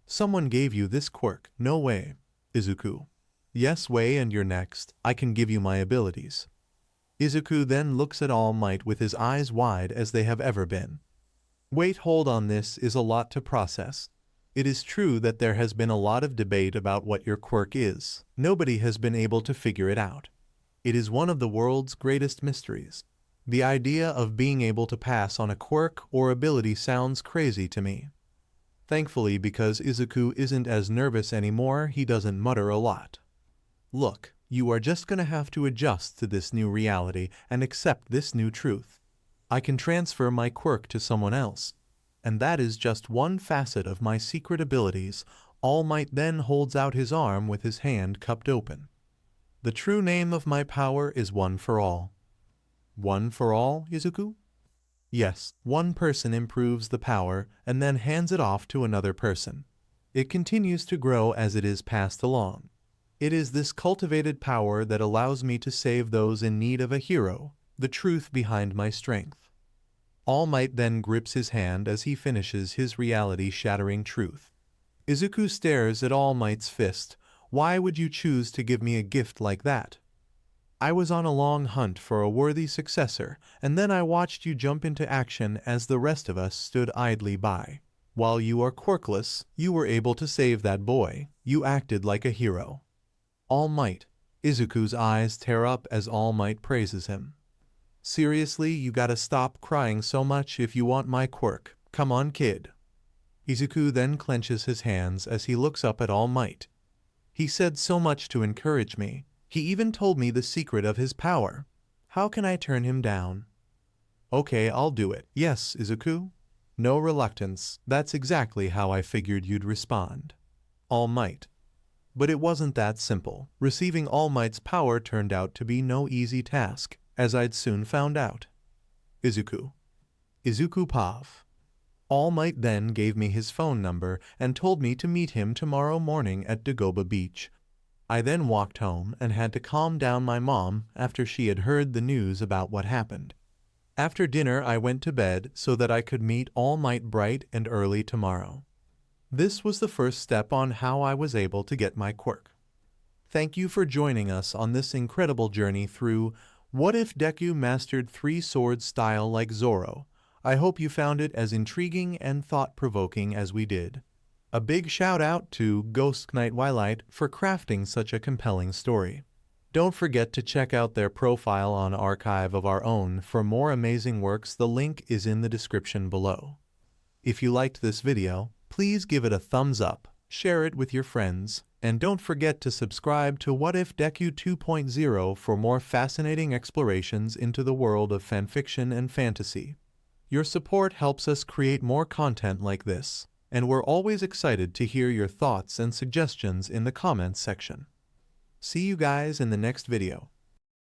Someone gave you this quirk. No way. Izuku. Yes way, and you're next. I can give you my abilities. Izuku then looks at All Might with his eyes wide as they have ever been. Wait, hold on, this is a lot to process. It is true that there has been a lot of debate about what your quirk is. Nobody has been able to figure it out. It is one of the world's greatest mysteries. The idea of being able to pass on a quirk or ability sounds crazy to me. Thankfully, because Izuku isn't as nervous anymore, he doesn't mutter a lot. Look, you are just gonna have to adjust to this new reality and accept this new truth. I can transfer my quirk to someone else. And that is just one facet of my secret abilities. All Might then holds out his arm with his hand cupped open. The true name of my power is One for All. One for all, Izuku? Yes, one person improves the power and then hands it off to another person. It continues to grow as it is passed along. It is this cultivated power that allows me to save those in need of a hero, the truth behind my strength. All Might then grips his hand as he finishes his reality-shattering truth. Izuku stares at All Might's fist. Why would you choose to give me a gift like that? I was on a long hunt for a worthy successor, and then I watched you jump into action as the rest of us stood idly by. While you are quirkless, you were able to save that boy. You acted like a hero. All Might. Izuku's eyes tear up as All Might praises him. Seriously, you gotta stop crying so much if you want my quirk. Come on, kid. Izuku then clenches his hands as he looks up at All Might. He said so much to encourage me. He even told me the secret of his power. How can I turn him down? Okay, I'll do it. Yes, Izuku. No reluctance. That's exactly how I figured you'd respond. All Might. But it wasn't that simple. Receiving All Might's power turned out to be no easy task, as I'd soon found out. Izuku. Izuku Pav. All Might then gave me his phone number and told me to meet him tomorrow morning at Dagoba Beach. I then walked home and had to calm down my mom after she had heard the news about what happened. After dinner I went to bed so that I could meet All Might bright and early tomorrow. This was the first step on how I was able to get my quirk. Thank you for joining us on this incredible journey through What If Deku Mastered 3-Sword Style Like Zoro. I hope you found it as intriguing and thought-provoking as we did. A big shout out to GhostKnightTwilight for crafting such a compelling story. Don't forget to check out their profile on Archive of Our Own for more amazing works. The link is in the description below. If you liked this video, please give it a thumbs up, share it with your friends, and don't forget to subscribe to What If Deku 2.0 for more fascinating explorations into the world of fanfiction and fantasy. Your support helps us create more content like this, and we're always excited to hear your thoughts and suggestions in the comments section. See you guys in the next video.